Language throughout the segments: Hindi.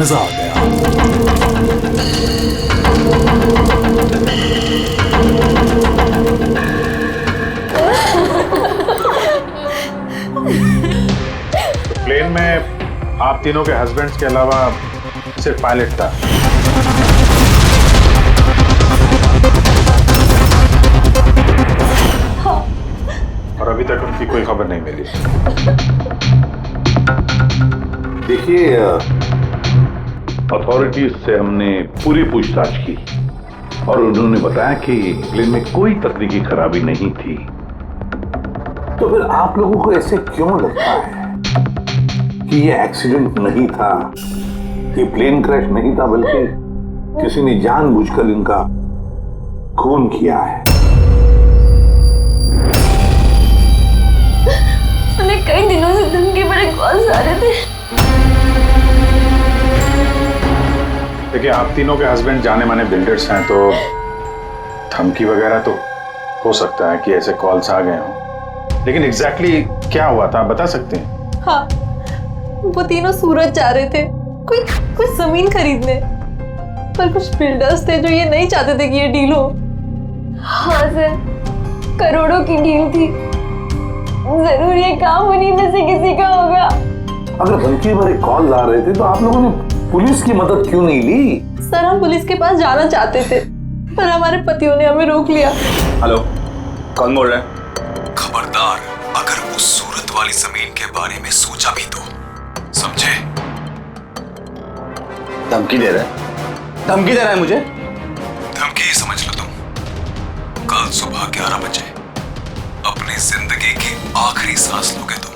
मजा आ गया। प्लेन में आप तीनों के हस्बैंड्स के अलावा सिर्फ पायलट था। और अभी तक उनकी कोई खबर नहीं मिली। देखिए, अथॉरिटीज से हमने पूरी पूछताछ की और उन्होंने बताया कि प्लेन में कोई तकनीकी खराबी नहीं थी। तो फिर आप लोगों को ऐसे क्यों लगता है कि ये एक्सीडेंट नहीं था, ये प्लेन क्रैश नहीं था, बल्कि किसी ने जानबूझकर इनका खून किया है? हमें कई दिनों से धमकी भरे कॉल्स आ रहे थे। देखिए, आप तीनों के हस्बैंड जाने माने बिल्डर्स हैं, तो धमकी वगैरह तो हो सकता है कि ऐसे कॉल्स आ गए हों, लेकिन एग्जैक्टली क्या हुआ था आप बता सकते हैं? हाँ, वो तीनों सूरत जा रहे थे कोई जमीन खरीदने, पर कुछ बिल्डर्स थे जो ये नहीं चाहते थे कि ये डील हो। हाँ सर, करोड़ों की डील थी, जरूर ये काम उन्हीं में से किसी का होगा। अगर धमकी भरे कॉल आ रहे थे तो आप लोगों ने पुलिस की मदद क्यों नहीं ली? सर, हम पुलिस के पास जाना चाहते थे, पर हमारे पतियों ने हमें रोक लिया। हेलो, कौन बोल रहा है? खबरदार, अगर उस सूरत वाली जमीन के बारे में सोचा भी तो, समझे? धमकी दे रहा है? धमकी दे रहा है मुझे? धमकी ही समझ लो तुम। कल सुबह 11 बजे अपनी जिंदगी की आखिरी सांस लोगे तुम।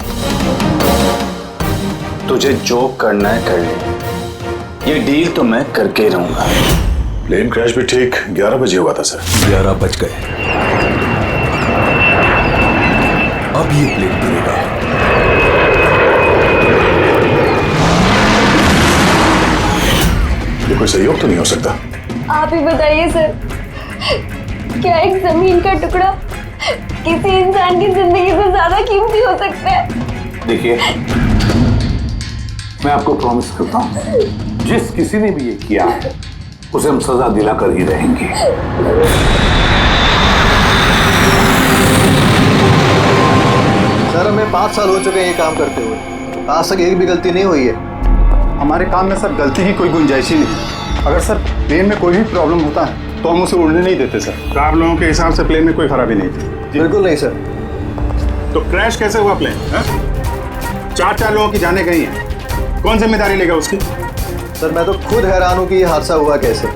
तुझे जो करना है कर ले, ये डील तो मैं करके ही रहूंगा। प्लेन क्रैश भी ठीक 11 बजे हुआ था सर। 11 बज गए, अब ये प्लेन गिरेगा। ये कोई सहयोग तो नहीं हो सकता? आप ही बताइए सर, क्या एक जमीन का टुकड़ा किसी इंसान की जिंदगी से ज्यादा कीमती हो सकता है? देखिए, मैं आपको प्रॉमिस करता हूं, जिस किसी ने भी ये किया है उसे हम सजा दिलाकर ही रहेंगे। सर, हमें 5 साल हो चुके हैं ये काम करते हुए, आज तक एक भी गलती नहीं हुई है। हमारे काम में सर गलती की कोई गुंजाइश ही नहीं। अगर सर प्लेन में कोई भी प्रॉब्लम होता है तो हम उसे उड़ने नहीं देते सर। तो आप लोगों के हिसाब से प्लेन में कोई खराबी नहीं थी? बिल्कुल नहीं सर। तो क्रैश कैसे हुआ प्लेन? 4 लोगों की जाने गई हैं, कौन जिम्मेदारी लेगा उसकी? सर, मैं तो खुद हैरान हूँ कि ये हादसा हुआ कैसे।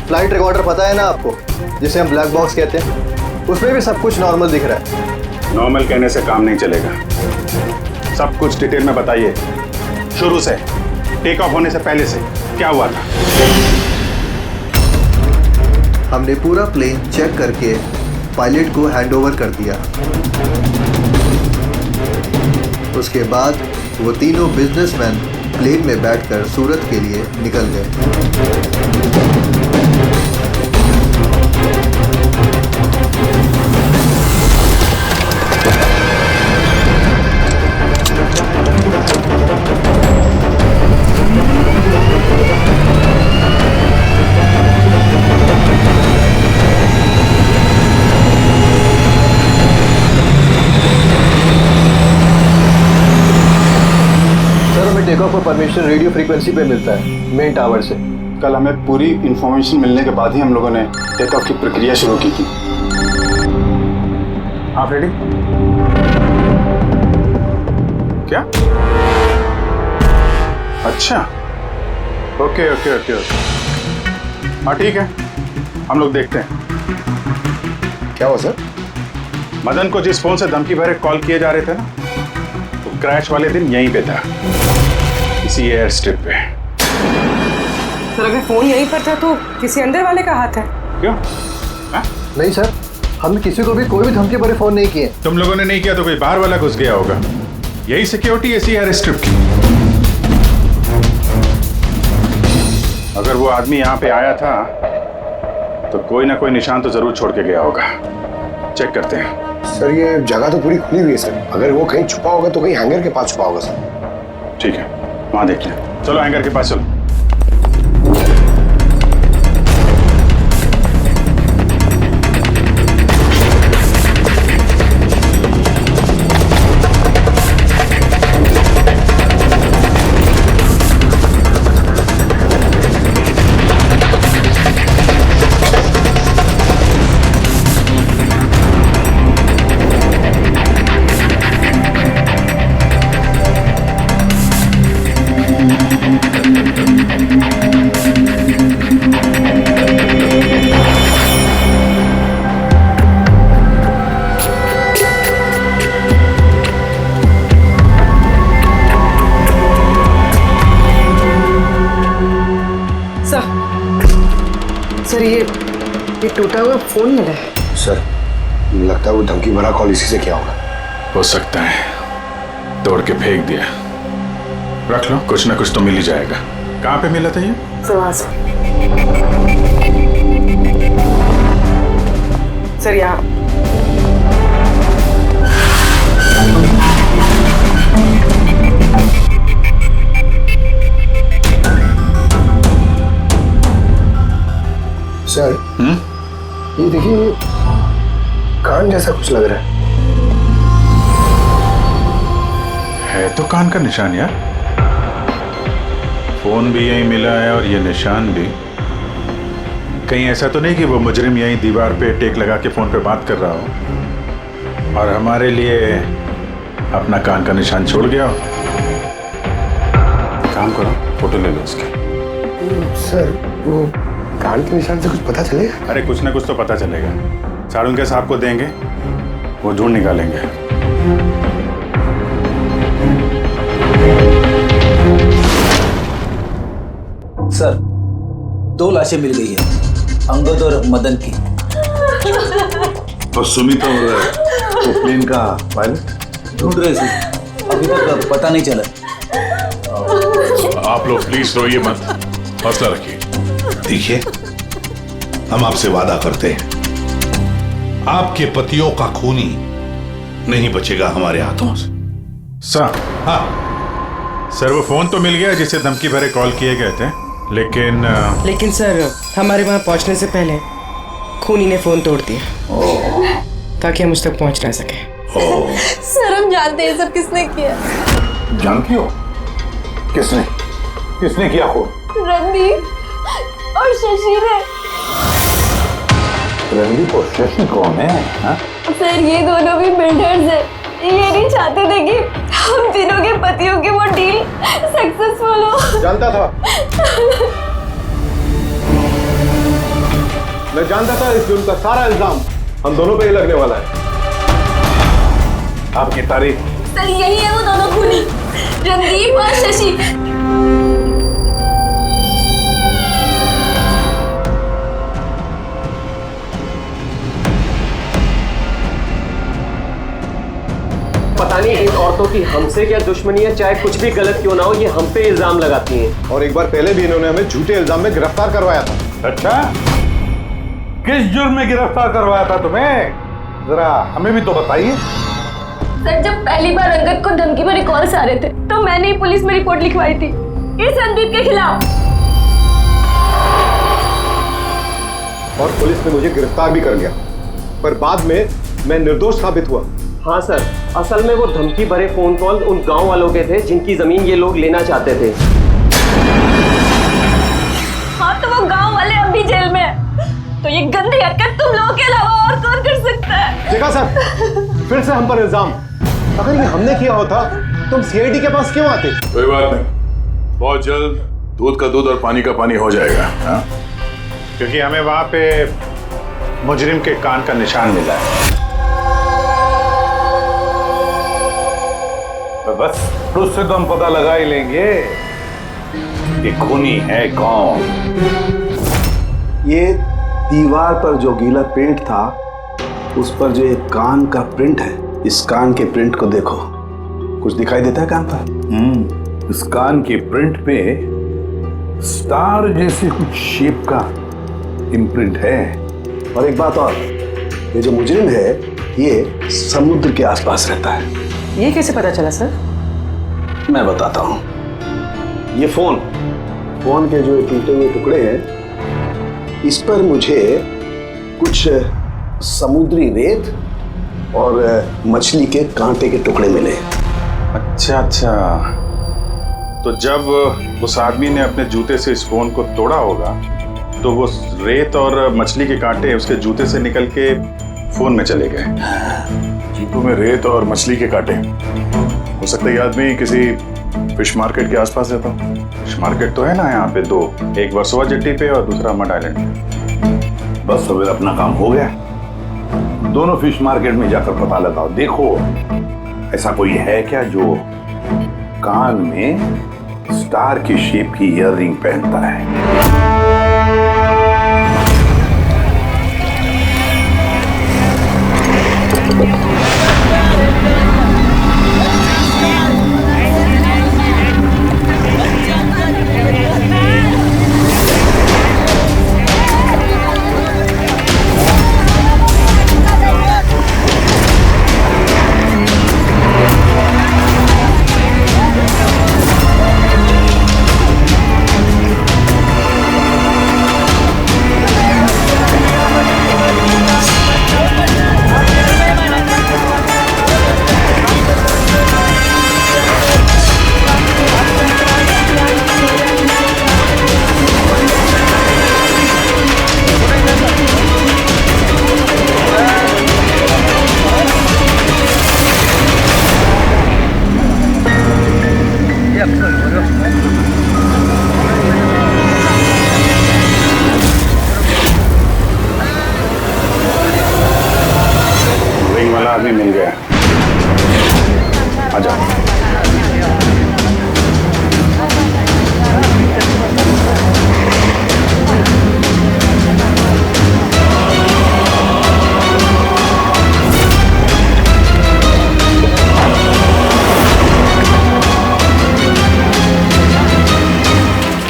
फ्लाइट रिकॉर्डर पता है ना आपको, जिसे हम ब्लैक बॉक्स कहते हैं, उसमें भी सब कुछ नॉर्मल दिख रहा है। नॉर्मल कहने से काम नहीं चलेगा, सब कुछ डिटेल में बताइए, शुरू से, टेक ऑफ होने से पहले से क्या हुआ था? हमने पूरा प्लेन चेक करके पायलट को हैंडओवर कर दिया। उसके बाद वो तीनों बिजनेसमैन प्लेन में बैठकर सूरत के लिए निकल गए। टेक ऑफ का परमिशन रेडियो फ्रीक्वेंसी पे मिलता है, मेन टावर से। कल हमें पूरी इंफॉर्मेशन मिलने के बाद ही हम लोगों ने टेक ऑफ की प्रक्रिया शुरू की थी। आप रेडी? क्या? अच्छा, ओके ओके ओके ओके, हाँ ठीक है, हम लोग देखते हैं। क्या हुआ सर? मदन को जिस फोन से धमकी भरे कॉल किए जा रहे थे ना, तो क्रैश वाले दिन यहीं पे था, इसी एयर स्ट्रिप पे। सर, अगर फोन यहीं पर था तो किसी अंदर वाले का हाथ है? क्यों? नहीं सर, हमने किसी को भी कोई भी धमकी भरे फोन नहीं किए। तुम लोगों ने नहीं किया तो कोई बाहर वाला घुस गया होगा, यही सिक्योरिटी इसी एयर स्ट्रिप की। अगर वो आदमी यहाँ पे आया था तो कोई ना कोई निशान तो जरूर छोड़ के गया होगा, चेक करते हैं। सर, ये जगह तो पूरी खुली हुई है सर, अगर वो कहीं छुपा होगा तो कहीं हैंगर के पास छुपा होगा सर। ठीक है, वहां देख लें। चलो हैंगर के पास चलो। ये टूटा हुआ फोन मिला है। सर लगता है वो धमकी भरा कॉल इसी से किया होगा। हो सकता है तोड़ के फेंक दिया। रख लो, कुछ ना कुछ तो मिल ही जाएगा। कहाँ पे मिला था ये? सर यहाँ। सर ये देखिए, कान जैसा कुछ लग रहा है तो कान का निशान यार। फोन भी यहीं मिला है और ये निशान भी। कहीं ऐसा तो नहीं कि वो मुजरिम यहीं दीवार पे टेक लगा के फोन पे बात कर रहा हो और हमारे लिए अपना कान का निशान छोड़ गया हो। काम करो, फोटो ले लो उसकी। सर वो कान के निशान से कुछ पता चलेगा? अरे कुछ ना कुछ तो पता चलेगा। सारुंगे साहब को देंगे, वो ढूंढ निकालेंगे। सर 2 लाशें मिल गई है, अंगद और मदन की। और सुमित और तो प्लेन का पायलट ढूंढ रहे सर, अभी तक पता नहीं चला। आप लोग प्लीज रोइए मत, हौसला रखिए। देखिए, हम आपसे वादा करते हैं, आपके पतियों का खूनी नहीं बचेगा हमारे हाथों से। सर, हाँ सर वो फोन तो मिल गया जिससे धमकी भरे कॉल किए गए थे, लेकिन सर हमारे वहां पहुंचने से पहले खूनी ने फोन तोड़ दिया ताकि हम उस तक पहुंच ना सके। सर हम जानते हैं सब किसने किया। जानती हो किसने किसने किया हो? रणदीप और शशि ने। रणदीप और शशि कौन है? हा? सर ये दोनों भी बिल्डर्स हैं। ये नहीं चाहते थे कि हम तीनों के पतियों की वो डील सक्सेसफुल हो। जानता था, मैं जानता था इसलिए उनका सारा इल्जाम हम दोनों पे ही लगने वाला है। आपकी तारीफ। सर यही है वो दोनों खूनी, रणदीप और शशि। पता नहीं इन औरतों की हमसे क्या दुश्मनी है, चाहे कुछ भी गलत क्यों ना हो, ये हम पे इल्जाम लगाती हैं। और एक बार पहले भी इन्होंने हमें झूठे इल्जाम में गिरफ्तार करवाया था। अच्छा, किस जुर्म में गिरफ्तार करवाया था तुम्हें? जरा हमें भी तो बताइए। सर जब पहली बार अंगद को धमकी भरे कॉल्स आ रहे थे तो मैंने ही पुलिस में रिपोर्ट लिखवाई थी इस रणदीप के खिलाफ, और पुलिस ने मुझे गिरफ्तार भी कर लिया, पर बाद में मैं निर्दोष साबित हुआ। हाँ सर, असल में वो धमकी भरे फोन कॉल उन गांव वालों के थे जिनकी जमीन ये लोग लेना चाहते थे। हाँ तो वो गांव वाले अब भी जेल में है, तो ये गंदी हरकत तुम लोगों के अलावा और कौन कर सकता है? देखा सर, फिर से हम पर इल्जाम। अगर ये हमने किया होता तुम सीआईडी के पास क्यों आते? कोई बात नहीं, बहुत जल्द दूध का दूध और पानी का पानी हो जाएगा। हाँ? क्योंकि हमें वहां पे मुजरिम के कान का निशान मिला है। तो बस उससे तो हम पता लगा ही लेंगे कि खूनी है कौन। ये दीवार पर जो गीला पेंट था उस पर जो एक कान का प्रिंट है, इस कान के प्रिंट को देखो, कुछ दिखाई देता है कान पर? इस कान के प्रिंट पे स्टार जैसे कुछ शेप का इम्प्रिंट है। और एक बात और, ये जो मुजरिम है ये समुद्र के आसपास रहता है। ये कैसे पता चला सर? मैं बताता हूँ। ये फोन के जो टूटे हुए टुकड़े हैं, इस पर मुझे कुछ समुद्री रेत और मछली के कांटे के टुकड़े मिले। अच्छा, तो जब उस आदमी ने अपने जूते से इस फोन को तोड़ा होगा तो वो रेत और मछली के कांटे उसके जूते से निकल के फोन में चले गए। जूतों में रेत और मछली के कांटे। हो सकता है ये आदमी किसी फिश मार्केट के आसपास रहता हो। फिश मार्केट तो है ना यहाँ पे 2, एक वर्सोवा जेट्टी पे और दूसरा मड आइलैंड पे। बस सवेरे अपना काम हो गया। दोनों फिश मार्केट में जाकर पता लगाओ, देखो ऐसा कोई है क्या जो कान में स्टार की शेप की ईयररिंग पहनता है। भी मिल गया। आ जाओ।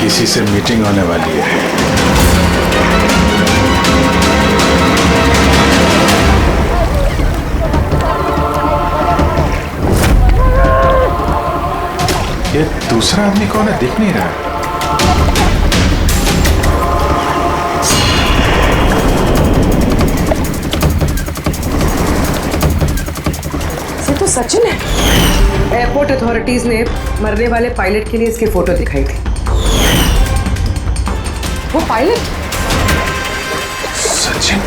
किसी से मीटिंग होने वाली है। ये दूसरा आदमी कौन है, दिख नहीं रहा। ये तो सचिन है। एयरपोर्ट अथॉरिटीज ने मरने वाले पायलट के लिए इसकी फोटो दिखाई थी। वो पायलट सचिन।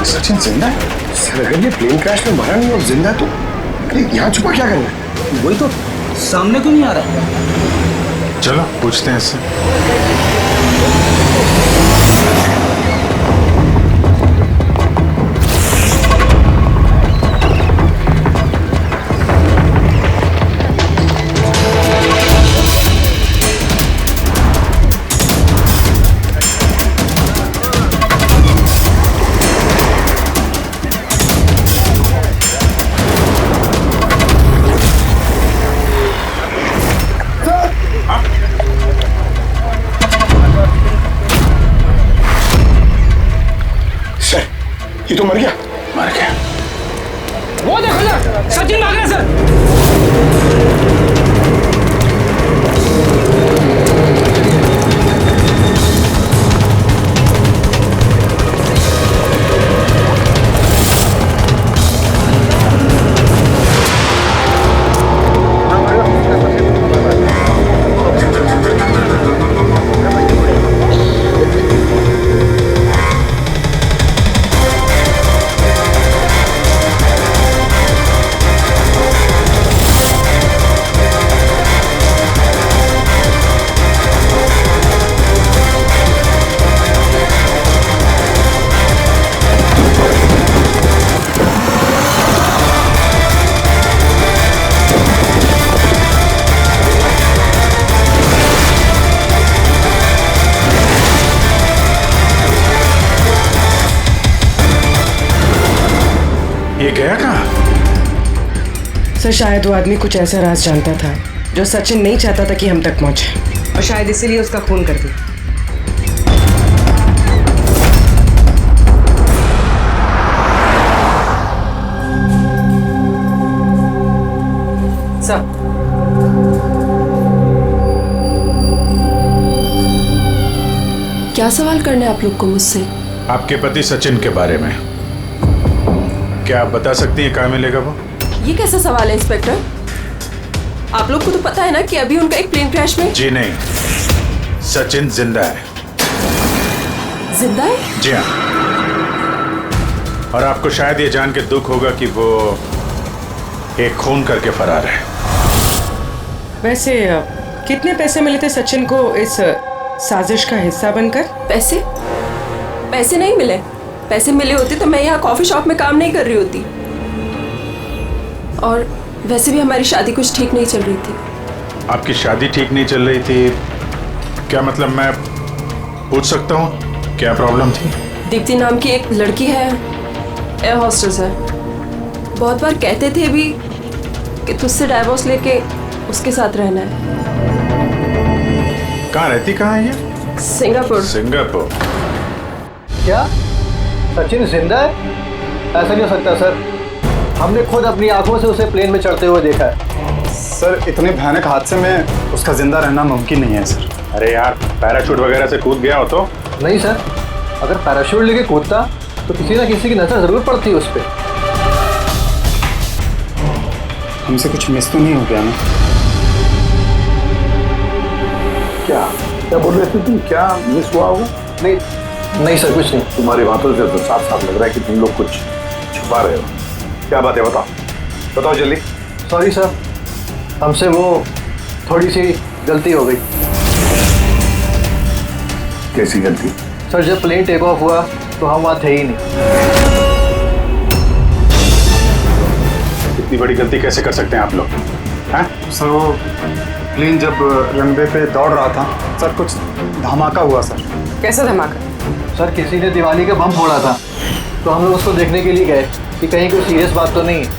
सचिन जिंदा है? सर अगर ये प्लेन क्रैश में मरा नहीं और जिंदा तो यहाँ छुपा क्या करना है? वही तो सामने क्यों नहीं आ रहा? चलो पूछते हैं इससे। ये तो मर गया। मर गया। वो देखो सर, सचिन भाग रहा है सर। ये गया कहाँ? सर शायद वो आदमी कुछ ऐसा राज जानता था जो सचिन नहीं चाहता था कि हम तक पहुंचे, और शायद इसीलिए उसका खून कर दिया। सर क्या सवाल करना है आप लोग को मुझसे? आपके पति सचिन के बारे में क्या आप बता सकती हैं कहाँ मिलेगा वो? ये कैसा सवाल है इंस्पेक्टर? आप लोग को तो पता है ना कि अभी उनका एक प्लेन क्रैश में। जी नहीं, सचिन जिंदा है। जिंदा है? जी हाँ। और आपको शायद ये जान के दुख होगा कि वो एक खून करके फरार है। वैसे कितने पैसे मिले थे सचिन को इस साजिश का हिस्सा बनकर? पैसे? पैसे नहीं मिले। पैसे मिले होते तो मैं यहाँ कॉफी शॉप में काम नहीं कर रही होती। और वैसे भी हमारी शादी कुछ ठीक नहीं चल रही थी। आपकी शादी ठीक नहीं चल रही थी? क्या मतलब, मैं पूछ सकता हूँ क्या प्रॉब्लम थी? दीप्ति नाम की एक लड़की है, एयर होस्टेस है। बहुत बार कहते थे भी कि तुझसे डाइवोर्स लेके उसके साथ रहना है। कहाँ रहती, कहाँ है ये? सिंगापुर। सिंगापुर। क्या सचिन जिंदा है? ऐसा नहीं हो सकता सर, हमने खुद अपनी आंखों से उसे प्लेन में चढ़ते हुए देखा है। सर इतने भयानक हादसे में उसका जिंदा रहना मुमकिन नहीं है सर। अरे यार, पैराशूट वगैरह से कूद गया हो तो? नहीं सर, अगर पैराशूट लेके कूदता तो किसी ना किसी की नजर जरूर पड़ती उस पर। हमसे कुछ मिस तो नहीं हो गया ना? क्या क्या बोल रहे थे तुम? क्या मिस हुआ होगा? नहीं सर, कुछ नहीं। तुम्हारी बातों से तो साफ साफ लग रहा है कि तुम लोग कुछ छुपा रहे हो। क्या बात है, बताओ बताओ जल्दी। सॉरी सर, हमसे वो थोड़ी सी गलती हो गई। कैसी गलती? सर जब प्लेन टेक ऑफ हुआ तो हम वहाँ थे ही नहीं। इतनी बड़ी गलती कैसे कर सकते हैं आप लोग? हैं? सर वो प्लेन जब रनवे पे दौड़ रहा था सर, कुछ धमाका हुआ सर। कैसा धमाका? सर किसी ने दिवाली का बम फोड़ा था, तो हम लोग उसको देखने के लिए गए कि कहीं कोई सीरियस बात तो नहीं है।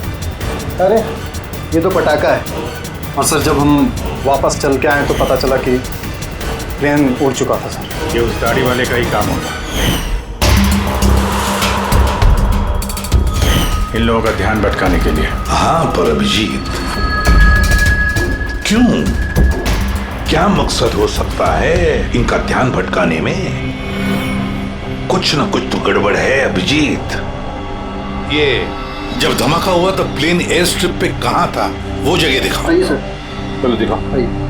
अरे ये तो पटाखा है। और सर जब हम वापस चल के आए तो पता चला कि प्लेन उड़ चुका था सर। ये उस दाढ़ी वाले का ही काम होगा, इन लोगों का ध्यान भटकाने के लिए। हाँ पर अभिजीत, क्यों? क्या मकसद हो सकता है इनका ध्यान भटकाने में? कुछ ना कुछ तो गड़बड़ है अभिजीत। ये जब धमाका हुआ तब प्लेन एयर स्ट्रिप पे कहां था, वो जगह दिखाओ। आइए सर। चलो दिखाओ। आइए।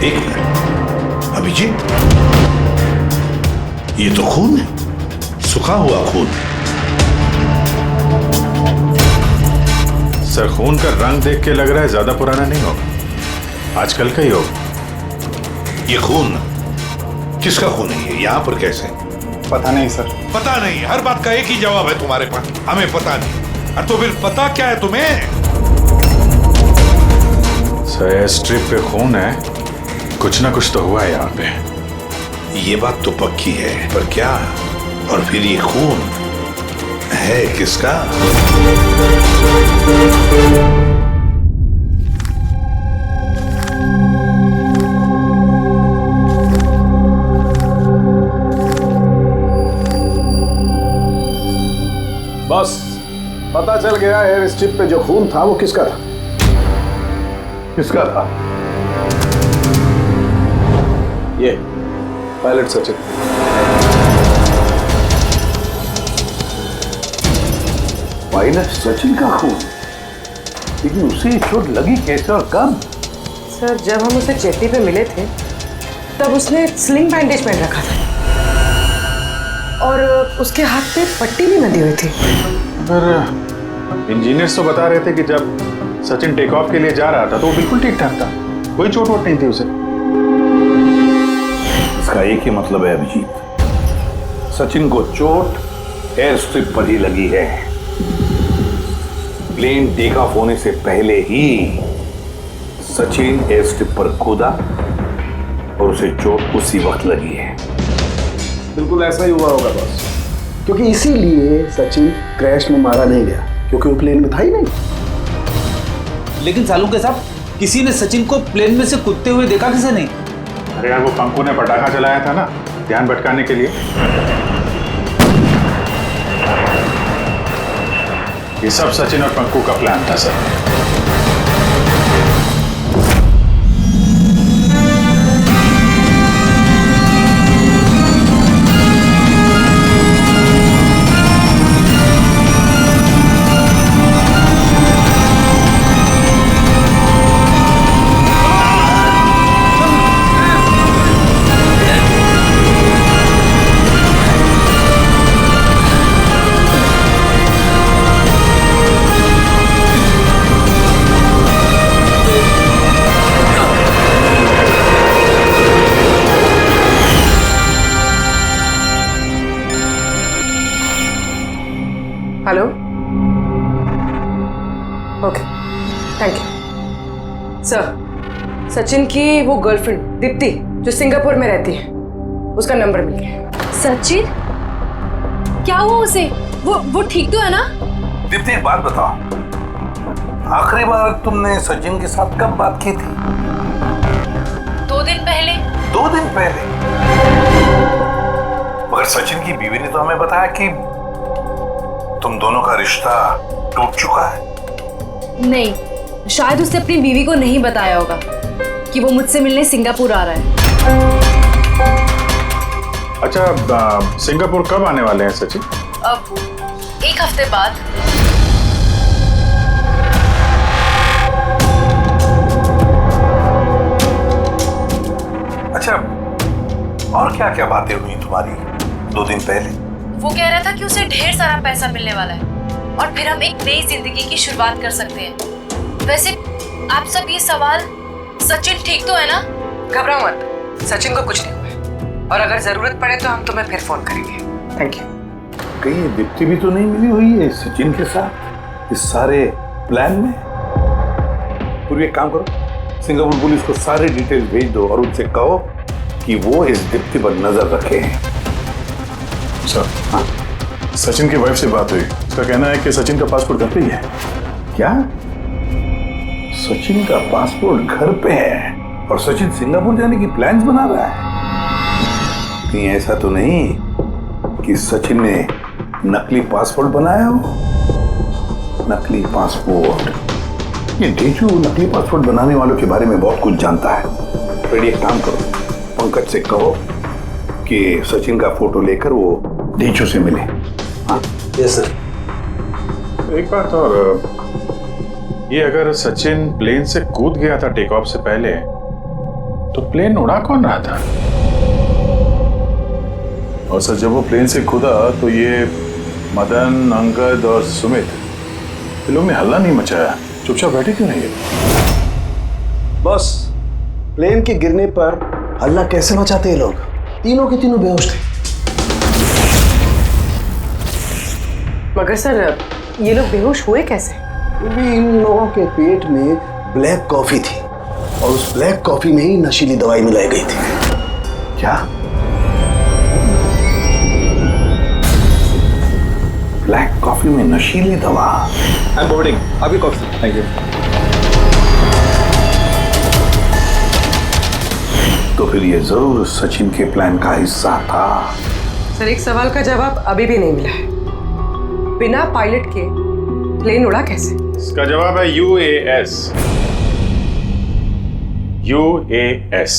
एक मिनट अभिजीत, ये तो खून है, सूखा हुआ खून। सर खून का रंग देख के लग रहा है ज्यादा पुराना नहीं होगा, आजकल का ही होगा। ये खून किसका खून है? ये यहाँ पर कैसे? पता नहीं सर। पता नहीं? हर बात का एक ही जवाब है तुम्हारे पास, हमें पता नहीं। और तो फिर पता क्या है तुम्हें? सर एयर स्ट्रिप पे खून है, कुछ ना कुछ तो हुआ है यहाँ पे। ये बात तो पक्की है, पर क्या? और फिर ये खून है किसका? बस पता चल गया, एयर स्ट्रिप पे जो खून था वो किसका था। किसका था? ये पायलट सचिन। पायलट सचिन का खून? लेकिन उसे चोट लगी कैसे और कब? सर जब हम उसे चेती पे मिले थे तब उसने स्लिंग बैंडेज पहन रखा था और उसके हाथ पे पट्टी भी बंधी हुई थी। पर इंजीनियर्स तो बता रहे थे कि जब सचिन टेक ऑफ के लिए जा रहा था तो वो बिल्कुल ठीक ठाक था, कोई चोट वोट नहीं थी उसे। इसका एक ही मतलब है अभिजीत, सचिन को चोट एयर स्ट्रिप पर ही लगी है। प्लेन टेक ऑफ होने से पहले ही सचिन एयर स्ट्रिप पर कूदा और उसे चोट उसी वक्त लगी है। बिल्कुल ऐसा ही हुआ होगा बॉस, क्योंकि इसीलिए सचिन क्रैश में मारा नहीं गया, क्योंकि वो प्लेन में था ही नहीं। लेकिन सालू के साहब, किसी ने सचिन को प्लेन में से कूदते हुए देखा किसे नहीं? अरे यार वो पंकु ने पटाखा चलाया था ना ध्यान भटकाने के लिए। ये सब सचिन और पंकु का प्लान था sir. Hello, okay, thank you sir. Sachin की वो गर्लफ्रेंड दीप्ति जो सिंगापुर में रहती है, उसका नंबर मिल गया। सचिन क्या हुआ उसे? वो ठीक तो है ना? दीप्ति एक बात बताओ, आखिरी बार तुमने सचिन के साथ कब बात की थी? 2 दिन पहले। 2 दिन पहले? मगर सचिन की बीवी ने तो हमें बताया कि तुम दोनों का रिश्ता टूट चुका है। नहीं, शायद उसने अपनी बीवी को नहीं बताया होगा कि वो मुझसे मिलने सिंगापुर आ रहा है। अच्छा सिंगापुर कब आने वाले हैं सचिन? अब 1 हफ्ते बाद। अच्छा और क्या क्या बातें हुई तुम्हारी 2 दिन पहले? वो कह रहा था कि उसे ढेर सारा पैसा मिलने वाला है और फिर हम एक नई जिंदगी की शुरुआत कर सकते हैं। वैसे आप सब ये सवाल, सचिन ठीक तो है ना? घबराओ मत, सचिन को कुछ नहीं हुआ है। और अगर जरूरत पड़े तो हम तुम्हें फिर फोन करेंगे। Thank you. कहीं दीप्ति भी तो नहीं मिली हुई है सचिन के साथ इस सारे प्लान में? पूरी एक काम करो, सिंगापुर पुलिस को सारे डिटेल भेज दो और उनसे कहो कि वो इस दीप्ति पर नजर रखे। सर, हाँ? सचिन की वाइफ से बात हुई, उसका कहना है कि सचिन का पासपोर्ट घर पे ही है। क्या? सचिन का पासपोर्ट घर पे है और सचिन सिंगापुर जाने की प्लान्स बना रहा है? कहीं ऐसा तो नहीं कि सचिन ने नकली पासपोर्ट बनाया हो? नकली पासपोर्ट, ये डेचू नकली पासपोर्ट बनाने वालों के बारे में बहुत कुछ जानता है। फिर एक काम करो, पंकज से कहो कि सचिन का फोटो लेकर वो डेचू से मिले। हाँ यस सर। एक बात और, ये अगर सचिन प्लेन से कूद गया था टेक ऑफ से पहले, तो प्लेन उड़ा कौन रहा था? और सर, जब वो प्लेन से कूदा तो ये मदन, अंगद और सुमित दिलों में हल्ला नहीं मचाया, चुपचाप बैठे क्यों नहीं है? बॉस, प्लेन के गिरने पर हल्ला कैसे मचाते हैं लोग? तीनों के तीनों बेहोश थे। मगर सर, ये लोग बेहोश हुए कैसे? क्योंकि इन लोगों के पेट में ब्लैक कॉफी थी और उस ब्लैक कॉफी में ही नशीली दवाई मिलाई गई थी। क्या? ब्लैक कॉफी में नशीली दवा? आई एम बोर्डिंग, आपकी कॉफी। Thank you. तो फिर ये जरूर सचिन के प्लान का हिस्सा था। सर, एक सवाल का जवाब अभी भी नहीं मिला है। बिना पायलट के प्लेन उड़ा कैसे? इसका जवाब है UAS। UAS,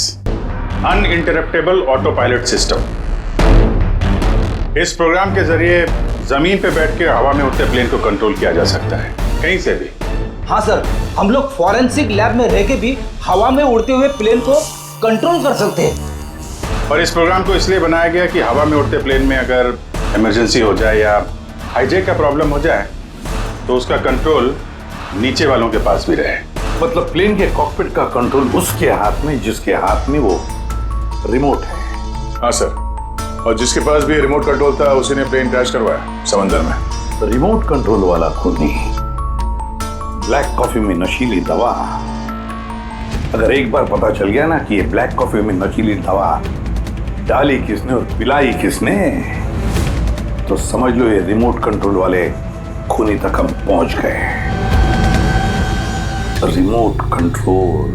uninterruptible auto pilot system. इस प्रोग्राम के जरिए जमीन पे बैठ के हवा में उड़ते प्लेन को कंट्रोल किया जा सकता है, कहीं से भी। हाँ सर, हम लोग फॉरेंसिक लैब में रह के भी हवा में उड़ते हुए प्लेन को कंट्रोल कर सकते हैं। और इस प्रोग्राम को इसलिए बनाया गया कि हवा में उड़ते प्लेन में अगर इमरजेंसी हो जाए या हाईजैक का प्रॉब्लम हो जाए तो उसका कंट्रोल नीचे वालों के पास भी रहे। मतलब प्लेन के कॉकपिट का कंट्रोल उसके हाथ में जिसके हाथ में वो रिमोट है। हाँ सर, और जिसके पास भी रिमोट कंट्रोल था उसी ने प्लेन क्रैश करवाया समंदर में। तो रिमोट कंट्रोल वाला खूनी, ब्लैक कॉफी में नशीली दवा। अगर एक बार पता चल गया ना कि ये ब्लैक कॉफी में नशीली दवा डाली किसने और पिलाई किसने, तो समझ लो ये रिमोट कंट्रोल वाले खूनी तक हम पहुंच गए। Remote control.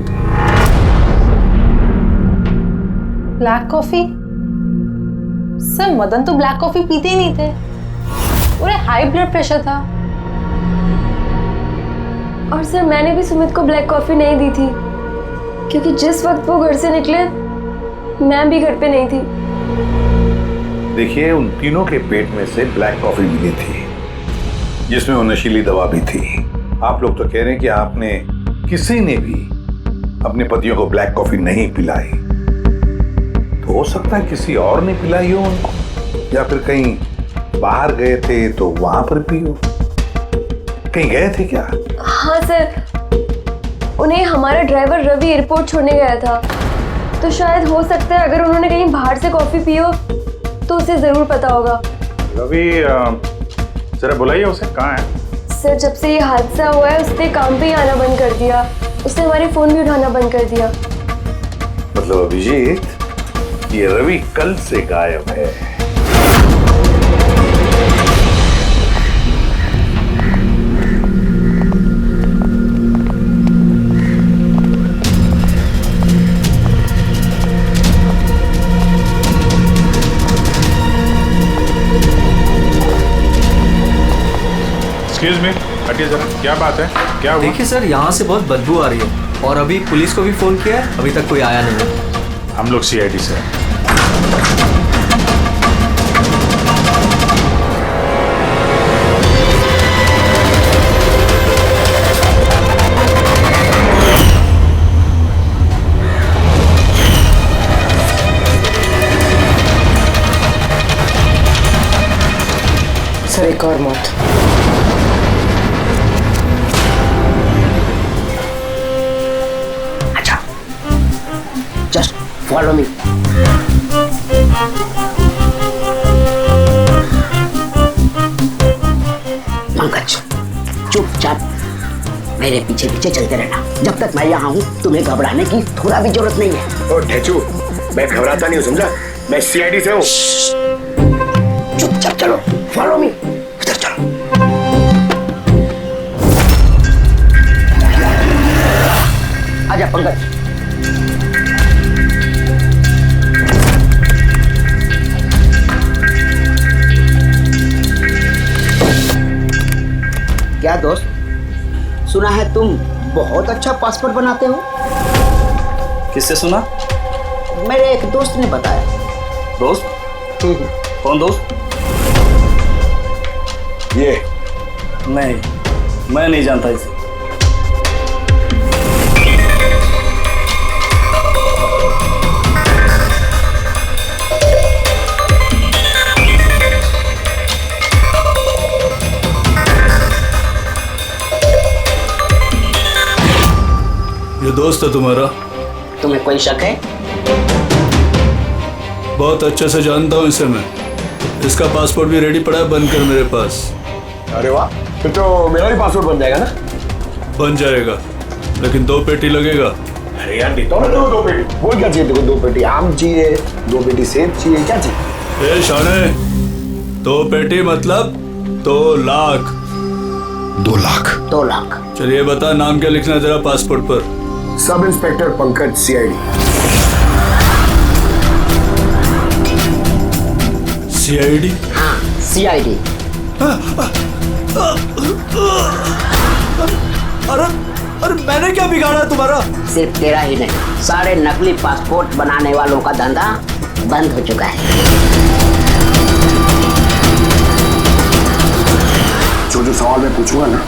Black coffee? Sir, Madan तो ब्लैक कॉफी पीते ही नहीं थे, उन्हें हाई ब्लड प्रेशर था। और सर, मैंने भी सुमित को ब्लैक कॉफी नहीं दी थी क्योंकि जिस वक्त वो घर से निकले मैं भी घर पे नहीं थी। देखिए, उन तीनों के पेट में से ब्लैक कॉफी मिली थी जिसमें वो नशीली दवा भी थी। आप लोग तो कह रहे हैं कि आपने किसी ने भी अपने पतियों को ब्लैक कॉफी नहीं पिलाई, तो हो सकता है किसी और ने पिलाई हो उनको, या फिर कहीं बाहर गए थे तो वहां पर पी हो। कहीं गए थे क्या? हाँ सर, उन्हें हमारा ड्राइवर रवि एयरपोर्ट छोड़ने गया था, तो शायद हो सकता है अगर उन्होंने कहीं बाहर से कॉफी पी हो तो उसे जरूर पता होगा। रवि, जरा बुलाइए उसे, कहाँ है? सर, जब से ये हादसा हुआ है उसने काम पे ही आना बंद कर दिया, उसने हमारे फोन भी उठाना बंद कर दिया। मतलब अभिजीत, ये रवि कल से गायब है। एक्सक्यूज मी, हटिए जरा, क्या बात है, क्या हुआ? देखिए सर, यहाँ से बहुत बदबू आ रही है और अभी पुलिस को भी फोन किया है, अभी तक कोई आया नहीं है। हम लोग CID से हैं। सर, एक और मौत। Just follow me. पंकज चुपचाप मेरे पीछे पीछे चलते रहना। जब तक मैं यहाँ हूँ तुम्हें घबराने की थोड़ा भी जरूरत नहीं है। ओ ढेचू, मैं घबराता नहीं हूँ, समझा? मैं सीआईडी से हूँ। चुपचाप चलो, फॉलो मी। इधर चलो। आजा पंकज। क्या दोस्त, सुना है तुम बहुत अच्छा पासपोर्ट बनाते हो? किससे सुना? मेरे एक दोस्त ने बताया। दोस्त? कौन दोस्त? ये नहीं, मैं नहीं जानता इसे। ये दोस्त है तुम्हारा? तुम्हें कोई शक है? बहुत अच्छे से जानता हूँ इसे मैं। इसका पासपोर्ट भी रेडी पड़ा है बनकर मेरे पास। अरे वाह, फिर तो मेरा भी पासपोर्ट बन जाएगा ना? बन जाएगा, लेकिन 2 पेटी लगेगा। अरे यार देता हूँ दो पेटी। बोल क्या चाहिए देखो? 2 पेटी आम चाहिए, 2 पेटी सेब चाहिए, क्या चाहिए? ए शाने, 2 पेटी मतलब 2 लाख। 2 लाख? 2 लाख। चलिए बता, नाम क्या लिखना है तेरा पासपोर्ट पर? Sub inspector Pankaj, CID. CID? हाँ, सीआईडी। अरे मैंने क्या बिगाड़ा तुम्हारा? सिर्फ तेरा ही नहीं, सारे नकली पासपोर्ट बनाने वालों का धंधा बंद हो चुका है। जो सवाल मैं पूछूंगा ना,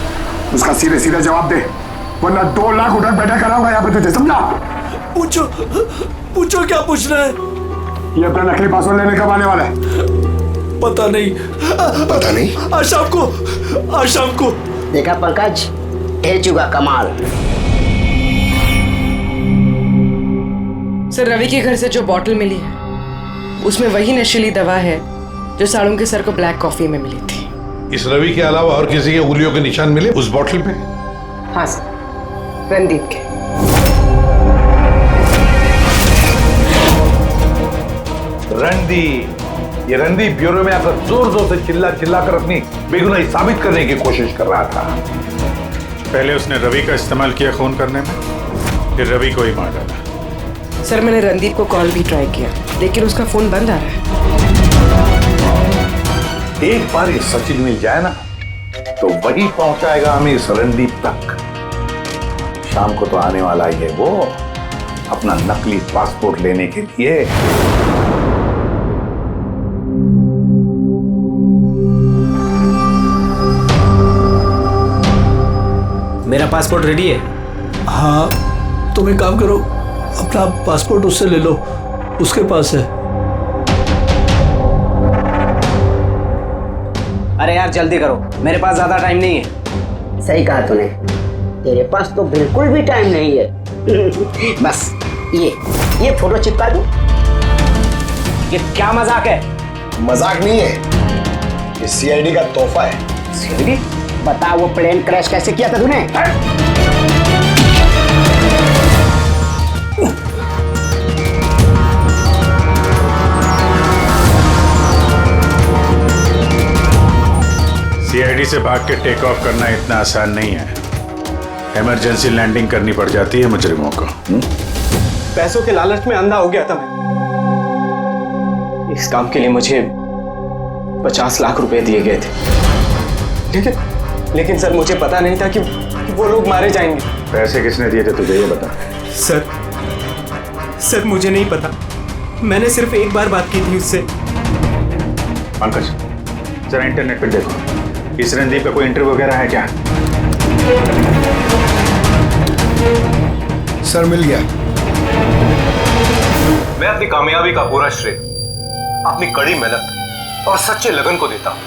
उसका सीधे सीधा जवाब दे, वरना 2 लाख उठक बैठा कराऊंगा यहाँ पे तुझे, समझा? पूछो क्या पूछना है? ये अपना नकली पासपोर्ट लेने कब आने वाला है? पता नहीं। पता नहीं? आज शाम को। देखा पंकज, ढेचू का कमाल। सर, रवि के घर से जो बॉटल मिली है उसमें वही नशीली दवा है जो साड़ू के सर को ब्लैक कॉफी में मिली थी। इस रवि के अलावा और किसी के उंगलियों के निशान मिले उस बोतल पे? हाँ सर, रणदीप के। रणदीप, ये रणदीप ब्यूरो में आकर जोर जोर से चिल्ला कर अपनी बेगुनाही साबित करने की कोशिश कर रहा था। पहले उसने रवि का इस्तेमाल किया खून करने में, फिर रवि को ही मार डाला। सर, मैंने रणदीप को कॉल भी ट्राई किया, लेकिन उसका फोन बंद आ रहा है। एक बार ये सचिन मिल जाए ना, तो वही पहुंचाएगा हमें इस रणदीप तक। शाम को तो आने वाला ही है वो, अपना नकली पासपोर्ट लेने के लिए। मेरा पासपोर्ट रेडी है। हाँ, तुम एक काम करो, अपना पासपोर्ट उससे ले लो, उसके पास है। अरे यार जल्दी करो, मेरे पास ज्यादा टाइम नहीं है। सही कहा तूने, तेरे पास तो बिल्कुल भी टाइम नहीं है। बस ये फोटो चिपका दो। ये क्या मजाक है? मजाक नहीं है, ये सीआईडी का तोहफा है। सीआईडी? बता, वो प्लेन क्रैश कैसे किया था तूने? सीआईडी से भाग के टेक ऑफ करना इतना आसान नहीं है। इमरजेंसी लैंडिंग करनी पड़ जाती है मुजरिमों को। पैसों के लालच में अंधा हो गया था मैं। इस काम के लिए मुझे 50 लाख रुपए दिए गए थे, लेकिन सर मुझे पता नहीं था कि वो लोग मारे जाएंगे। पैसे किसने दिए थे तुझे, ये बता। सर मुझे नहीं पता, मैंने सिर्फ एक बार बात की थी उससे। पंकज, जरा इंटरनेट पे देखो, इस रणदीप का कोई इंटरव्यू वगैरह है क्या? सर मिल गया। मैं अपनी कामयाबी का पूरा श्रेय अपनी कड़ी मेहनत और सच्चे लगन को देता हूं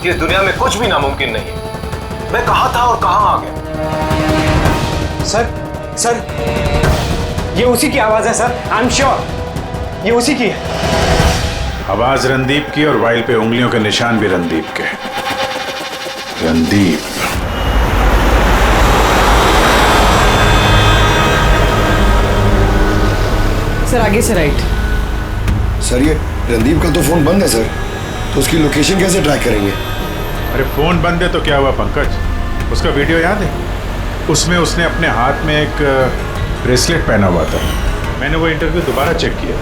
कि इस दुनिया में कुछ भी नामुमकिन नहीं है। मैं कहां था और कहां आ गया। सर ये उसी की आवाज है सर, आई एम श्योर ये उसी की है। आवाज रणदीप की और वाइल पे उंगलियों के निशान भी रणदीप के। रणदीप। सर आगे से राइट। सर ये रणदीप का तो फोन बंद है सर, तो उसकी लोकेशन कैसे ट्रैक करेंगे? अरे फोन बंद है तो क्या हुआ पंकज, उसका वीडियो याद है? उसमें उसने अपने हाथ में एक ब्रेसलेट पहना हुआ था। मैंने वो इंटरव्यू दोबारा चेक किया।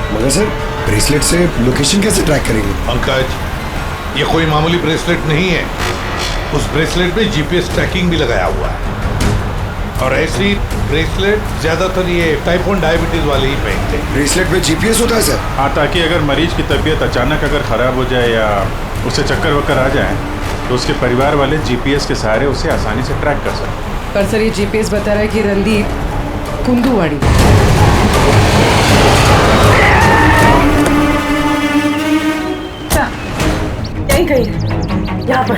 मगर सर ब्रेसलेट से लोकेशन कैसे ट्रैक करेंगे? पंकज, ये कोई मामूली ब्रेसलेट नहीं है। उस ब्रेसलेट में जीपीएस ट्रैकिंग भी लगाया हुआ है, और ऐसी ब्रेसलेट ज्यादातर ये टाइप 1 डायबिटीज वाले ही पहनते हैं। ब्रेसलेट में जीपीएस होता है सर? हाँ, ताकि अगर मरीज की तबीयत अचानक अगर खराब हो जाए या उसे चक्कर वक्कर आ जाए तो उसके परिवार वाले जीपीएस के सहारे उसे आसानी से ट्रैक कर सकते। पर सर ये जीपीएस बता रहा है कि रणदीप कुंदूवाड़ी। यही कहीं यहाँ पर।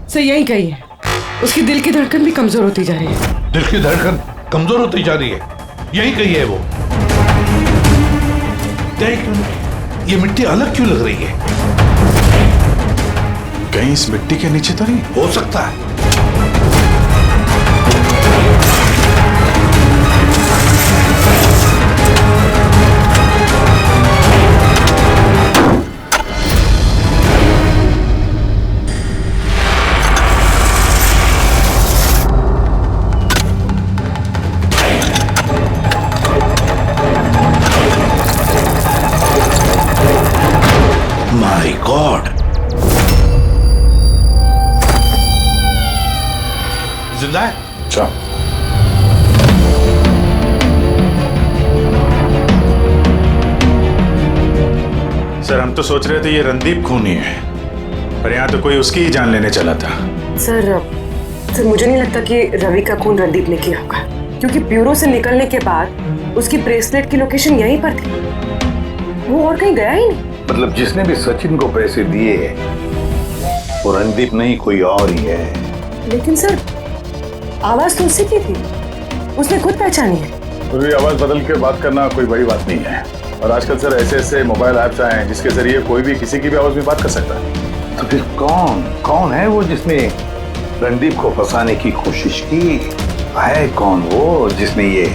सर यही कही है। उसकी दिल की धड़कन भी कमजोर होती जा रही है। दिल की धड़कन कमजोर होती जा रही है, यही कही है वो। देख, ये मिट्टी अलग क्यों लग रही है? कहीं इस मिट्टी के नीचे तो नहीं? हो सकता है। My God! जिंदा है? अच्छा। सर हम तो सोच रहे थे ये रणदीप खूनी है, पर यहाँ तो कोई उसकी ही जान लेने चला था। सर मुझे नहीं लगता कि रवि का खून रणदीप ने किया होगा, क्योंकि ब्यूरो से निकलने के बाद उसकी ब्रेसलेट की लोकेशन यहीं पर थी। वो और कहीं गया ही नहीं। मतलब जिसने भी सचिन को पैसे दिए वो रणदीप नहीं, कोई और ही है। लेकिन सर आवाज तो उसी की थी, उसने खुद पहचानी है। पूरी आवाज बदल के बात करना कोई बड़ी बात नहीं है, और आजकल सर ऐसे ऐसे मोबाइल ऐप्स आए हैं जिसके जरिए कोई भी किसी की भी आवाज में बात कर सकता है। तो फिर कौन है वो जिसने रणदीप को फंसाने की कोशिश की? है कौन वो जिसने ये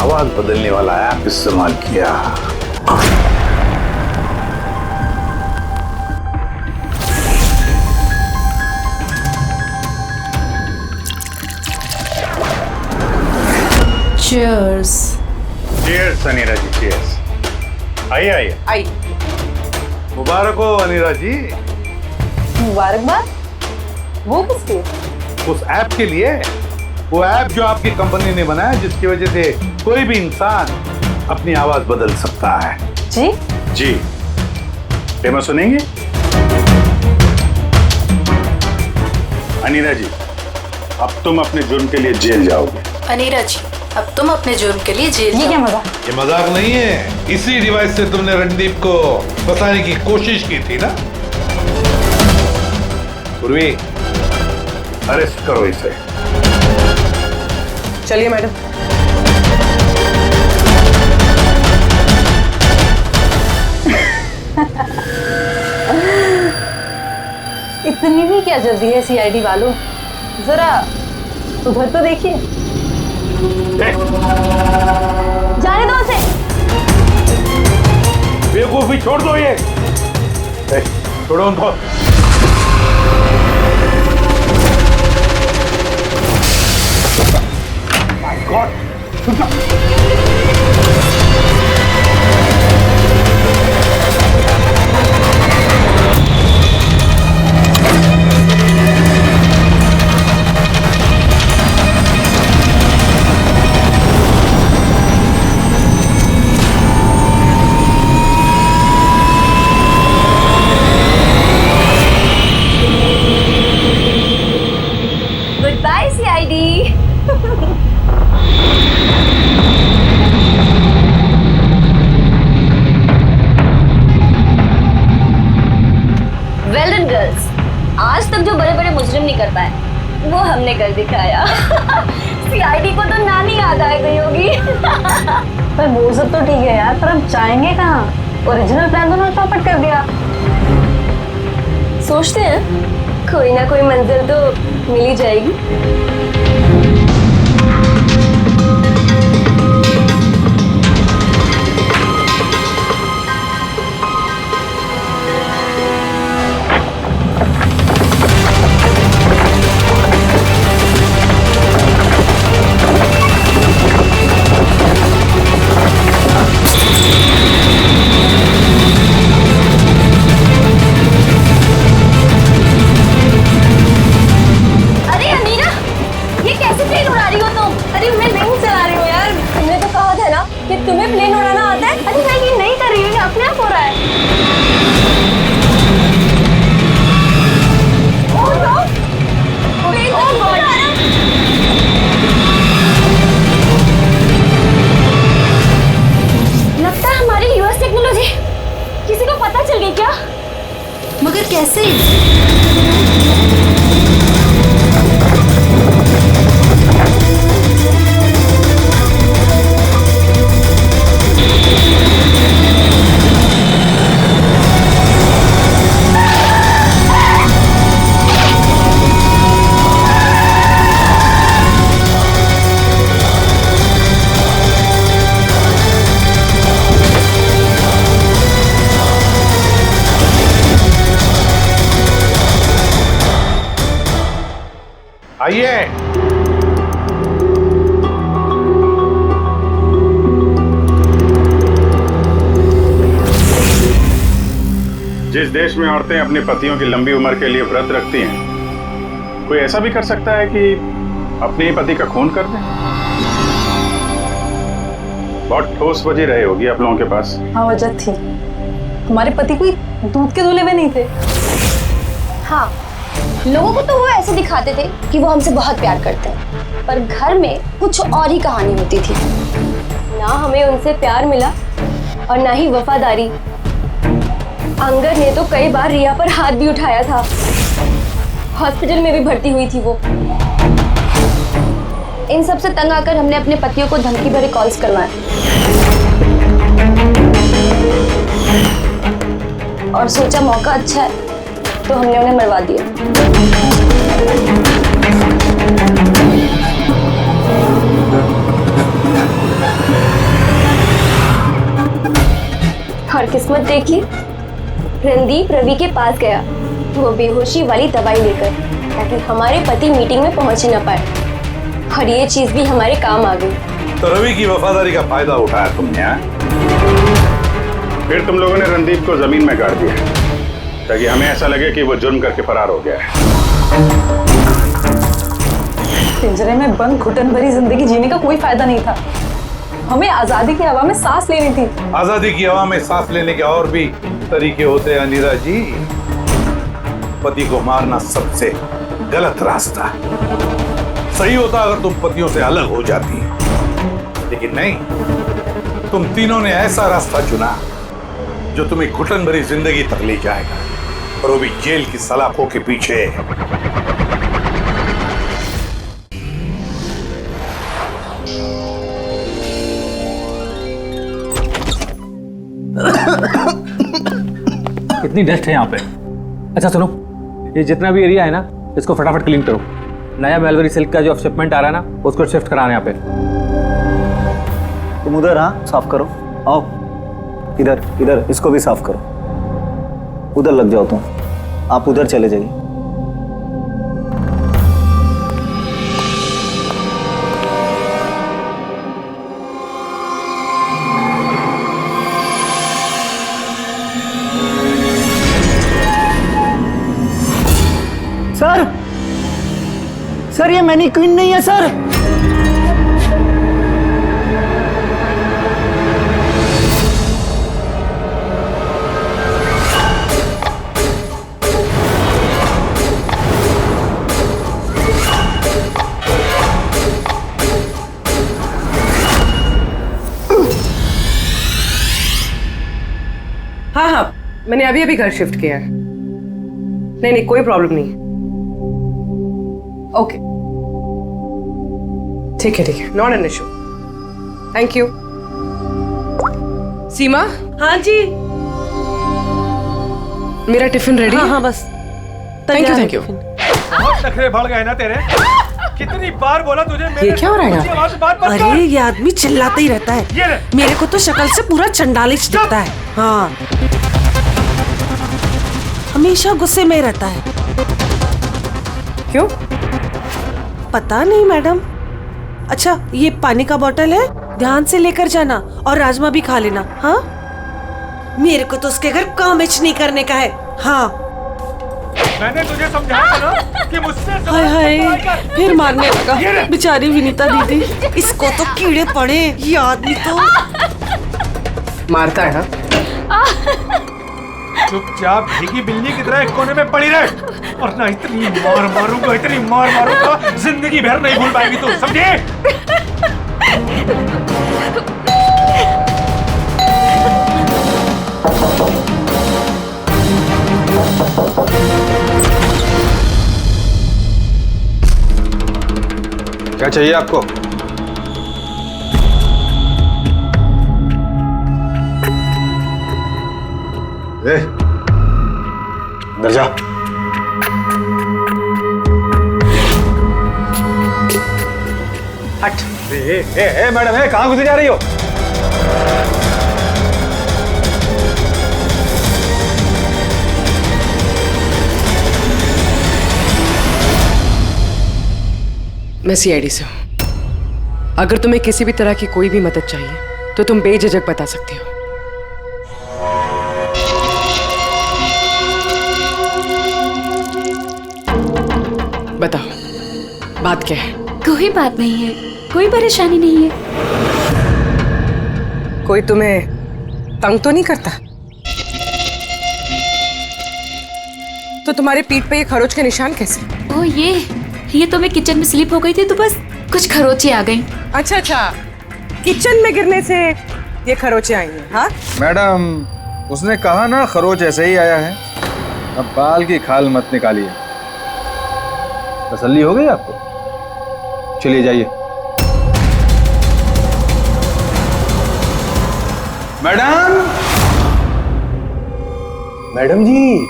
आवाज बदलने वाला ऐप इस्तेमाल किया? Cheers. Cheers, अनीरा जी, cheers. आइए आइए। आई। मुबारक हो अनीरा जी। मुबारकबाद? वो किसके? उस ऐप के लिए, वो ऐप जो आपकी कंपनी ने बनाया जिसकी वजह से कोई भी इंसान अपनी आवाज बदल सकता है। जी? जी। डेमो सुनेंगे? अनीरा जी, अब तुम अपने जुर्म के लिए जेल जाओगे। अनीरा जी, अब तुम अपने जुर्म के लिए जेल ये क्या मजाक? ये मजाक नहीं है। इसी डिवाइस से तुमने रणदीप को फंसाने की कोशिश की थी ना? पूर्वी, अरेस्ट करो इसे। चलिए मैडम। इतनी भी क्या जल्दी है सीआईडी वालों? जरा उधर तो देखिए। जाने दो उसे। बेवकूफी छोड़ दो ये। छोड़ो उनको। My God! आज तक जो बड़े बड़े मुजरिम नहीं कर पाए वो हमने कर दिखाया। सीआईडी को तो नानी याद आ गई होगी। पर वो सब तो ठीक है यार, पर हम जाएंगे कहाँ? ओरिजिनल प्लान तो उन्होंने चौपट कर दिया। सोचते हैं कोई ना कोई मंजिल तो मिल ही जाएगी। तुम्हें प्लेन उड़ाना आता है? अरे मैं ये नहीं कर रही हूँ, ये अपने आप हो रहा है। Oh no! Oh god! लगता है हमारी यूएस टेक्नोलॉजी किसी को पता चल गई क्या? मगर कैसे? आइए। जिस देश में औरतें अपने पतियों की लंबी उम्र के लिए व्रत रखती हैं, कोई ऐसा भी कर सकता है कि अपने ही पति का खून कर दे? बहुत ठोस वजह रही होगी आप लोगों के पास। हाँ, वजह थी। हमारे पति कोई दूध के दूल्हे में नहीं थे। हाँ, लोगों को तो वो ऐसे दिखाते थे कि वो हमसे बहुत प्यार करते हैं, पर घर में कुछ और ही कहानी होती थी। ना हमें उनसे प्यार मिला और ना ही वफादारी। अंगद ने तो कई बार रिया पर हाथ भी उठाया था। हॉस्पिटल में भी भर्ती हुई थी वो। इन सब से तंग आकर हमने अपने पतियों को धमकी भरे कॉल्स करवाए और सोचा मौका अच्छा है तो हमने उन्हें मरवा दिया। और किस्मत देखी, रणदीप रवि के पास गया वो बेहोशी वाली दवाई लेकर, ताकि हमारे पति मीटिंग में पहुंच ही ना पाए। और ये चीज भी हमारे काम आ गई। तो रवि की वफादारी का फायदा उठाया तुमने? फिर तुम लोगों ने रणदीप को जमीन में गाड़ दिया ताकि हमें ऐसा लगे कि वो जुर्म करके फरार हो गया है। पिंजरे में बंद घुटन भरी जिंदगी जीने का कोई फायदा नहीं था। हमें आजादी की हवा में सांस लेनी थी। आजादी की हवा में सांस लेने के और भी तरीके होते हैं अनीरा जी। पति को मारना सबसे गलत रास्ता। सही होता अगर तुम पतियों से अलग हो जाती, लेकिन नहीं, तुम तीनों ने ऐसा रास्ता चुना जो तुम्हें घुटन भरी जिंदगी तक ले जाएगा, और वो भी जेल की सलाखों के पीछे। कितनी डस्ट है यहाँ पे। अच्छा सुनो, ये जितना भी एरिया है ना, इसको फटाफट क्लीन करो। नया मेलवरी सिल्क का जो शिपमेंट आ रहा है ना, उसको शिफ्ट कराना यहाँ पे। तुम उधर, हाँ, साफ करो। आओ इधर, इधर इसको भी साफ करो। उधर लग जाओ तुम, आप उधर चले जाइए। सर, सर ये मैनीक्वीन नहीं है सर। हाँ हाँ, मैंने अभी अभी घर शिफ्ट किया है। नहीं कोई प्रॉब्लम नहीं। ओके ठीक है, not an issue. Thank you. Seema. हाँ जी। मेरा टिफिन रेडी? हाँ बस। Thank you. बहुत नखरे बढ़ गए ना तेरे। कितनी बार बोला तुझे ये क्या हो रहा है? अरे ये आदमी चिल्लाता ही रहता है। मेरे को तो शक्ल से पूरा चंडालिश दिखता है। हाँ हमेशा गुस्से में रहता है। क्यों? पता नहीं मैडम। अच्छा ये पानी का बोतल है, ध्यान से लेकर जाना और राजमा भी खा लेना। हाँ मेरे को तो उसके घर काम नहीं करने का है। हाँ मैंने तुझे समझाया था ना कि मुझसे हाय हाय फिर मारने लगा बेचारी विनीता दीदी। इसको तो कीड़े पड़े, ये आदमी तो मारता है ना। चुपचाप भीगी बिल्ली की तरह एक कोने में पड़ी रहे, वरना इतनी मार मारूंगा जिंदगी भर नहीं भूल पाएगी तू, समझे? क्या चाहिए आपको? अंदर जा। हट। मैडम कहाँ घुसी जा रही हो? मैं CID से हूँ। अगर तुम्हें किसी भी तरह की कोई भी मदद चाहिए तो तुम बेझिझक बता सकती हो। बताओ बात क्या है? कोई बात नहीं है, कोई परेशानी नहीं है। कोई तुम्हें तंग तो नहीं करता? तो तुम्हारे पीठ पे ये खरोच के निशान कैसे? ओ ये तो मैं किचन में स्लिप हो गई थी तो बस कुछ खरोचे आ गई। अच्छा किचन में गिरने से ये खरोचे आई हैं? हाँ मैडम उसने कहा ना खरोच ऐसे ही आया है। अब बाल की खाल मत निकालिए। तसल्ली हो गई आपको? चलिए जाइए। मैडम जी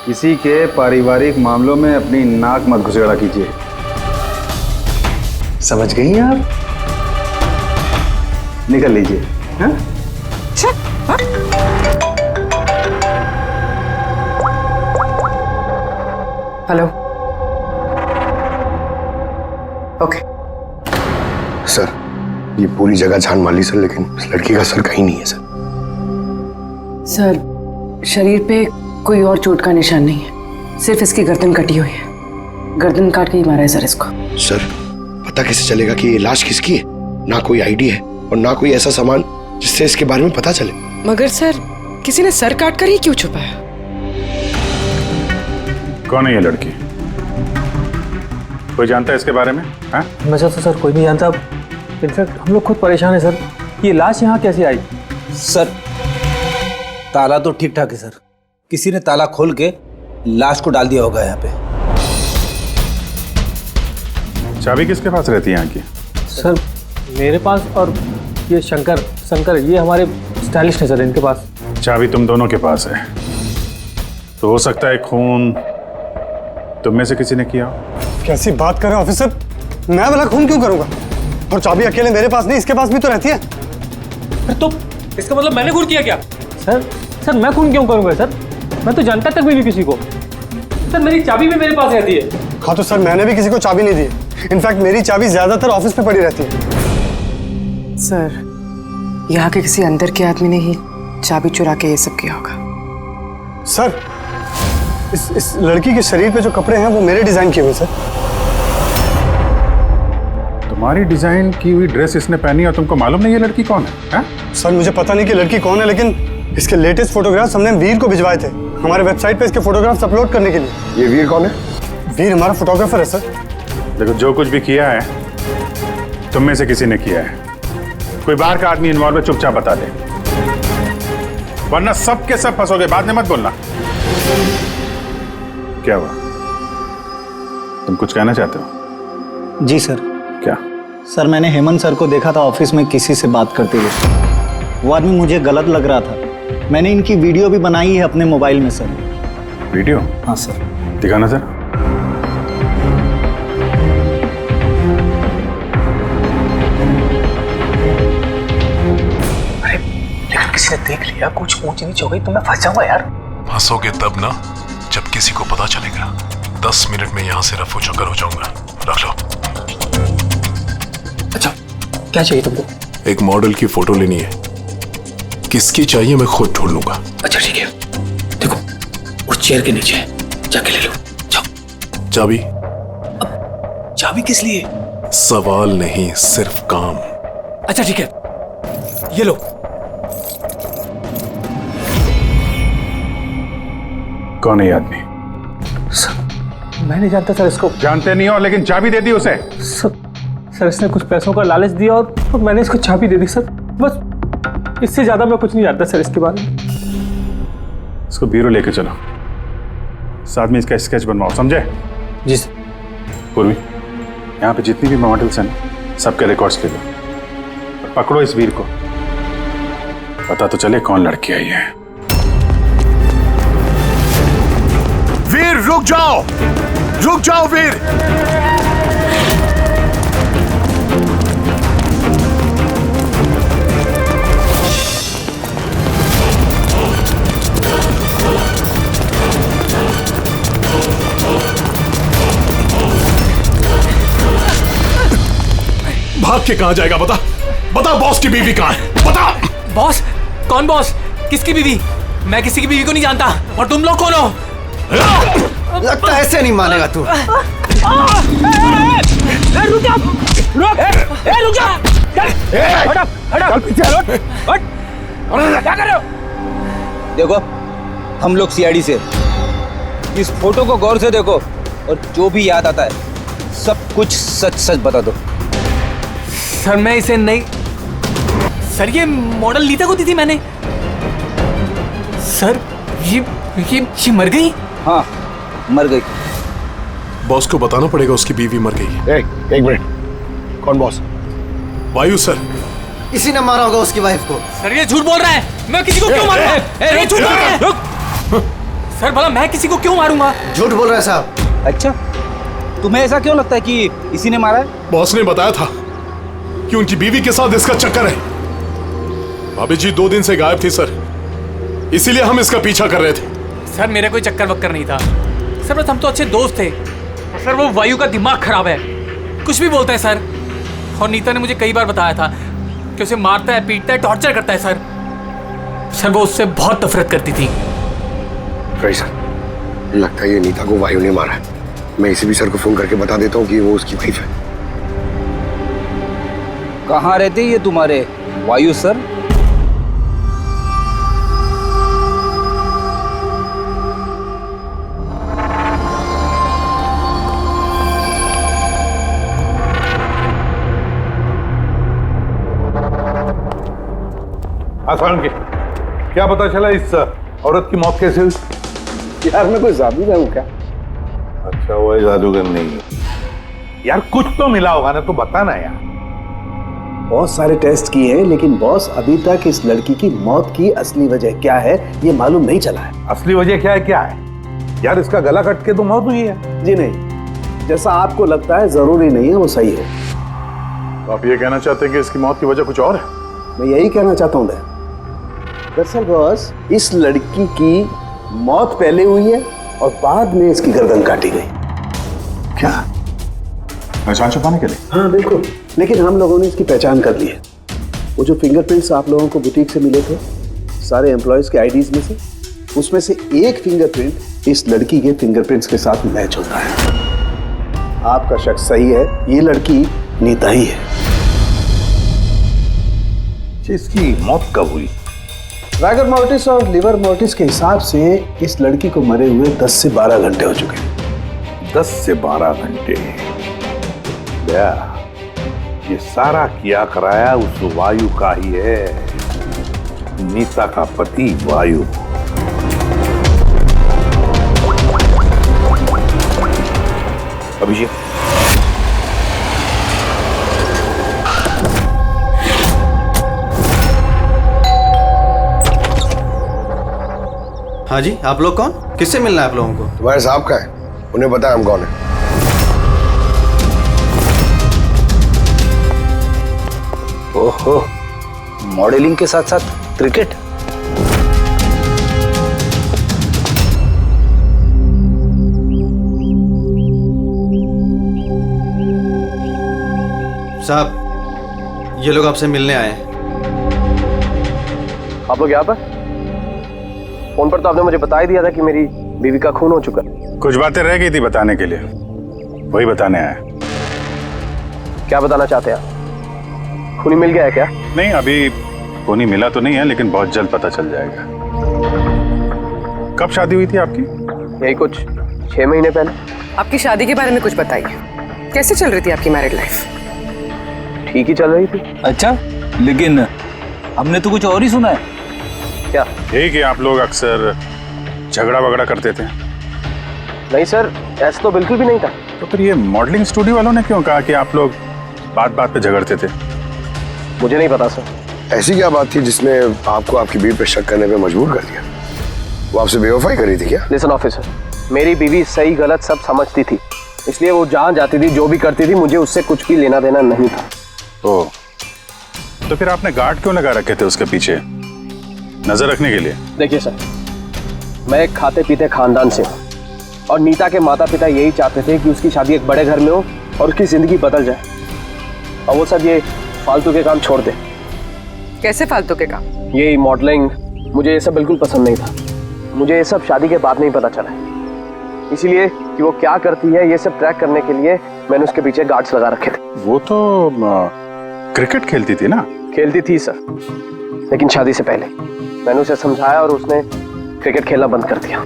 किसी के पारिवारिक मामलों में अपनी नाक मत घुसेड़ा कीजिए। समझ गई आप? निकल लीजिए। हाँ? हेलो। ओके सर ये पूरी जगह छान मार ली सर, लेकिन इस लड़की का सर कहीं नहीं है सर। सर शरीर पे कोई और चोट का निशान नहीं है, सिर्फ इसकी गर्दन कटी हुई है। गर्दन काट के ही मारा है सर इसको। सर पता कैसे चलेगा कि ये लाश किसकी है? ना कोई आईडी है और ना कोई ऐसा सामान जिससे इसके बारे में पता चले। मगर सर किसी ने सर काट कर ही क्यों छुपाया? कौन है ये लड़की? कोई जानता है इसके बारे में? हाँ? वैसे तो सर कोई नहीं जानता। इनफैक्ट हम लोग खुद परेशान है सर। ये लाश यहाँ कैसे आई? सर ताला तो ठीक ठाक है सर, किसी ने ताला खोल के लाश को डाल दिया होगा यहाँ पे। चाबी किसके पास रहती है यहाँ की? सर मेरे पास और ये शंकर ये हमारे स्टाइलिस्ट है सर, इनके पास। चाबी तुम दोनों के पास है तो हो सकता है खून तुम में से किसी ने किया हो। कैसी बात कर रहे हैं ऑफिसर? मैं भला खून क्यों करूंगा? और चाबी अकेले मेरे पास नहीं, इसके पास भी तो रहती है। तो इसका मतलब मैंने खून किया क्या? सर मैं खून क्यों करूंगा सर? मैं तो जानता तक भी नहीं किसी को। सर मेरी चाबी भी मेरे पास रहती है। हाँ तो सर मैंने भी किसी को चाबी नहीं दी। इनफैक्ट मेरी चाबी ज्यादातर ऑफिस पे पड़ी रहती है। सर यहाँ के किसी अंदर के आदमी ने ही चाबी चुरा के ये सब किया होगा। सर इस लड़की के शरीर पे जो कपड़े हैं वो मेरे डिजाइन किए हुए सर। तुम्हारी डिजाइन की हुई ड्रेस इसने पहनी और तुमको मालूम नहीं ये लड़की कौन है? सर मुझे पता नहीं कि लड़की कौन है, लेकिन इसके लेटेस्ट फोटोग्राफ्स हमने वीर को भिजवाए थे हमारे वेबसाइट पे इसके फोटोग्राफ्स अपलोड करने के लिए। ये वीर कौन है? वीर हमारा फोटोग्राफर है सर। देखो जो कुछ भी किया है तुम में से किसी ने किया है। कोई बाहर का आदमी इन्वॉल्व है, चुपचाप बता दे। वरना सब के सब फंसोगे। बाद में मत बोलना। क्या हुआ? तुम कुछ कहना चाहते हो? जी सर। क्या? सर मैंने हेमंत सर को देखा था ऑफिस में किसी से बात करते हुए। वो आदमी मुझे गलत लग रहा था। मैंने इनकी वीडियो भी बनाई है अपने मोबाइल में सर। वीडियो? हाँ सर। दिखाना सर। अरे लेकिन किसी ने देख लिया, कुछ ऊंच नीच हो गई तो मैं फंस जाऊंगा यार। फंसोगे तब ना जब किसी को पता चलेगा। 10 मिनट में यहाँ से रफू चक्कर हो जाऊंगा। रख लो। अच्छा क्या चाहिए तुमको? एक मॉडल की फोटो लेनी है। किसकी चाहिए मैं खुद ढूंढ लूंगा। अच्छा ठीक है, देखो उस चेयर के नीचे जाके ले लो। जाओ। चाबी? चाबी किस लिए? सवाल नहीं, सिर्फ काम। अच्छा ठीक है, ये लो। कौन है ये आदमी? मैं नहीं जानता सर इसको। जानते नहीं हो, लेकिन चाबी दे दी उसे। सर इसने कुछ पैसों का लालच दिया और मैंने इसको चाबी दे दी सर। बस इससे ज्यादा मैं कुछ नहीं जानता सर इसके बारे में। इसको ब्यूरो लेके चलो, साथ में इसका स्केच बनवाओ, समझे? जी सर। पूर्वी, यहाँ पे जितनी भी मॉडल्स हैं सबके रिकॉर्ड्स ले लो और पकड़ो इस वीर को। पता तो चले कौन लड़की आई है। वीर रुक जाओ, रुक जाओ वीर। भाग के कहां जाएगा? बता बता, बॉस की बीवी कहां है? बता। बॉस? कौन बॉस? किसकी बीवी? मैं किसी की बीवी को नहीं जानता। और तुम लोग कौन हो? लगता है ऐसे नहीं मानेगा तू। रुक जा, रुक जा। हट हट पीछे हट। क्या कर रहे हो? देखो हम लोग सीआईडी से, इस फोटो को गौर से देखो और जो भी याद आता है सब कुछ सच सच बता दो। सर मैं इसे नहीं। सर ये मॉडल नीता को दी थी मैंने। सर ये मर गई? हाँ मर गई। बॉस को बताना पड़ेगा उसकी बीवी मर गई। एक मिनट, कौन बॉस? वायु सर। इसी ने मारा होगा उसकी वाइफ को। सर ये झूठ बोल रहा है। मैं किसी को क्यों मारूंगा? ये झूठ बोल रहा है। रुक। सर भला मैं किसी को क्यों मारूंगा? झूठ बोल रहा है साहब। अच्छा तुम्हें ऐसा क्यों लगता है कि इसी ने मारा है? बॉस ने बताया था कि उनकी बीवी के साथ इसका चक्कर है। भाभी जी 2 दिन से गायब थी सर, इसीलिए हम इसका पीछा कर रहे थे। सर मेरा कोई चक्कर वक्कर नहीं था सर, बस हम तो अच्छे दोस्त थे। सर वो वायु का दिमाग खराब है, कुछ भी बोलता है सर। और नीता ने मुझे कई बार बताया था कि उसे मारता है, पीटता है, टॉर्चर करता है सर। सर वो उससे बहुत नफरत करती थी। सर लगता है ये नीता को वायु ने मारा है। मैं इसी भी सर को फोन करके बता देता हूँ कि वो उसकी वाइफ है। कहाँ रहते ये तुम्हारे वायु सर? आसान के क्या पता चला इस औरत की मौत कैसे हुई? यार मैं कोई जादूगर हूँ क्या? अच्छा वो जादूगर नहीं है यार, कुछ तो मिला होगा ना, तो बताना यार। बहुत सारे टेस्ट किए हैं लेकिन बॉस अभी तक इस लड़की की मौत की असली वजह क्या है ये मालूम नहीं चला है। असली वजह क्या है यार? इसका गला कट के तो मौत हुई है। जी नहीं, जैसा आपको लगता है जरूरी नहीं है वो सही है। तो आप ये कहना चाहते हैं कि इसकी मौत की वजह कुछ और है? मैं यही कहना चाहता हूँ। दरअसल बॉस इस लड़की की मौत पहले हुई है और बाद में इसकी गर्दन काटी गई। क्या? पहचान छुपाने के लिए? हाँ बिल्कुल, लेकिन हम लोगों ने इसकी पहचान कर ली है। वो जो फिंगरप्रिंट्स आप लोगों को बुटीक से मिले थे सारे एम्प्लॉयज के आईडीज में से, उसमें से एक फिंगरप्रिंट इस लड़की के फिंगरप्रिंट्स के साथ मैच होता है। आपका शक सही है, ये लड़की नीता ही है। इसकी मौत कब हुई? रागर मोर्टिस और लिवर मोर्टिस के हिसाब से इस लड़की को मरे हुए 10 से 12 घंटे हो चुके हैं। 10 से 12 घंटे? ये सारा किया कराया उस वायु का ही है। नीता का पति वायु। अभिषेक, हाँ जी, आप लोग कौन? किससे मिलना है आप लोगों को? तुम्हारे साहब का है, उन्हें पता है हम कौन है। ओहो, मॉडलिंग के साथ साथ क्रिकेट। साहब, ये लोग आपसे मिलने आए हैं। आप लोग यहाँ पर? फोन पर तो आपने मुझे बता ही दिया था कि मेरी बीवी का खून हो चुका। कुछ बातें रह गई थी बताने के लिए, वही बताने आया। क्या बताना चाहते हैं आप? खूनी मिल गया है क्या? नहीं, अभी खूनी मिला तो नहीं है, लेकिन बहुत जल्द पता चल जाएगा। कब शादी हुई थी आपकी? यही कुछ 6 महीने पहले। आपकी शादी के बारे में कुछ बताइए, कैसे चल रही थी आपकी मैरिड लाइफ? ठीक ही चल रही थी। अच्छा, लेकिन हमने तो कुछ और ही सुना है। क्या? यही कि आप लोग अक्सर झगड़ा वगड़ा करते थे। नहीं सर, ऐसा तो बिल्कुल भी नहीं था। तो फिर ये मॉडलिंग स्टूडियो वालों ने क्यों कहा कि आप लोग बात बात पे झगड़ते थे? मुझे नहीं पता सर। ऐसी क्या बात थी जिसने आपको आपकी बीवी पे शक करने पे मजबूर कर दिया? वो आपसे बेवफाई कर रही थी क्या? लिसन ऑफिसर, मेरी बीवी सही गलत सब समझती थी, इसलिए वो जहाँ जाती थी, जो भी करती थी, मुझे उससे कुछ भी लेना देना नहीं था। तो फिर आपने गार्ड क्यों लगा रखे थे उसके पीछे, नजर रखने के लिए? देखिए सर, मैं एक खाते पीते खानदान से हूँ और नीता के माता पिता यही चाहते थे कि उसकी शादी एक बड़े घर में हो और उसकी जिंदगी बदल जाए, और वो सब ये फालतू के काम छोड़ दे। कैसे फालतू के काम? ये मॉडलिंग, मुझे ये सब बिल्कुल पसंद नहीं था। मुझे ये सब शादी के बाद नहीं पता चला, इसीलिए कि वो क्या करती है ये सब ट्रैक करने के लिए मैंने उसके पीछे गार्ड्स लगा रखे थे। वो तो क्रिकेट खेलती थी ना? खेलती थी सर, लेकिन शादी से पहले मैंने उसे समझाया और उसने क्रिकेट खेलना बंद कर दिया।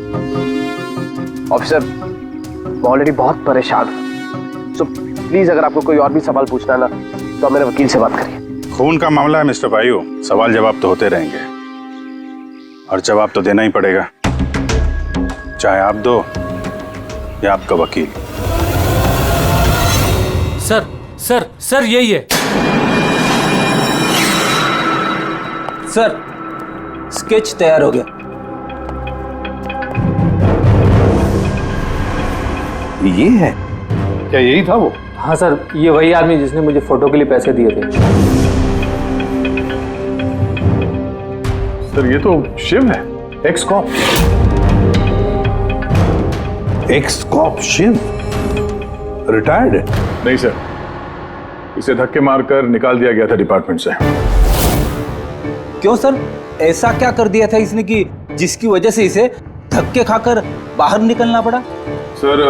ऑफिसर, मैं ऑलरेडी बहुत परेशान हूँ, सो प्लीज अगर आपको कोई और भी सवाल पूछना है ना, तो आप मेरे वकील से बात करिए। खून का मामला है मिस्टर वायु, सवाल जवाब तो होते रहेंगे और जवाब तो देना ही पड़ेगा, चाहे आप दो या आपका वकील। सर सर सर, यही है सर। स्केच तैयार हो गया। ये है क्या? यही था वो? हाँ सर, ये वही आदमी जिसने मुझे फोटो के लिए पैसे दिए थे। सर, ये तो शिव है, ex cop. Ex cop Shiv retired है? नहीं सर, इसे धक्के मारकर निकाल दिया गया था डिपार्टमेंट से। क्यों सर, ऐसा क्या कर दिया था इसने कि जिसकी वजह से इसे धक्के खाकर बाहर निकलना पड़ा? सर,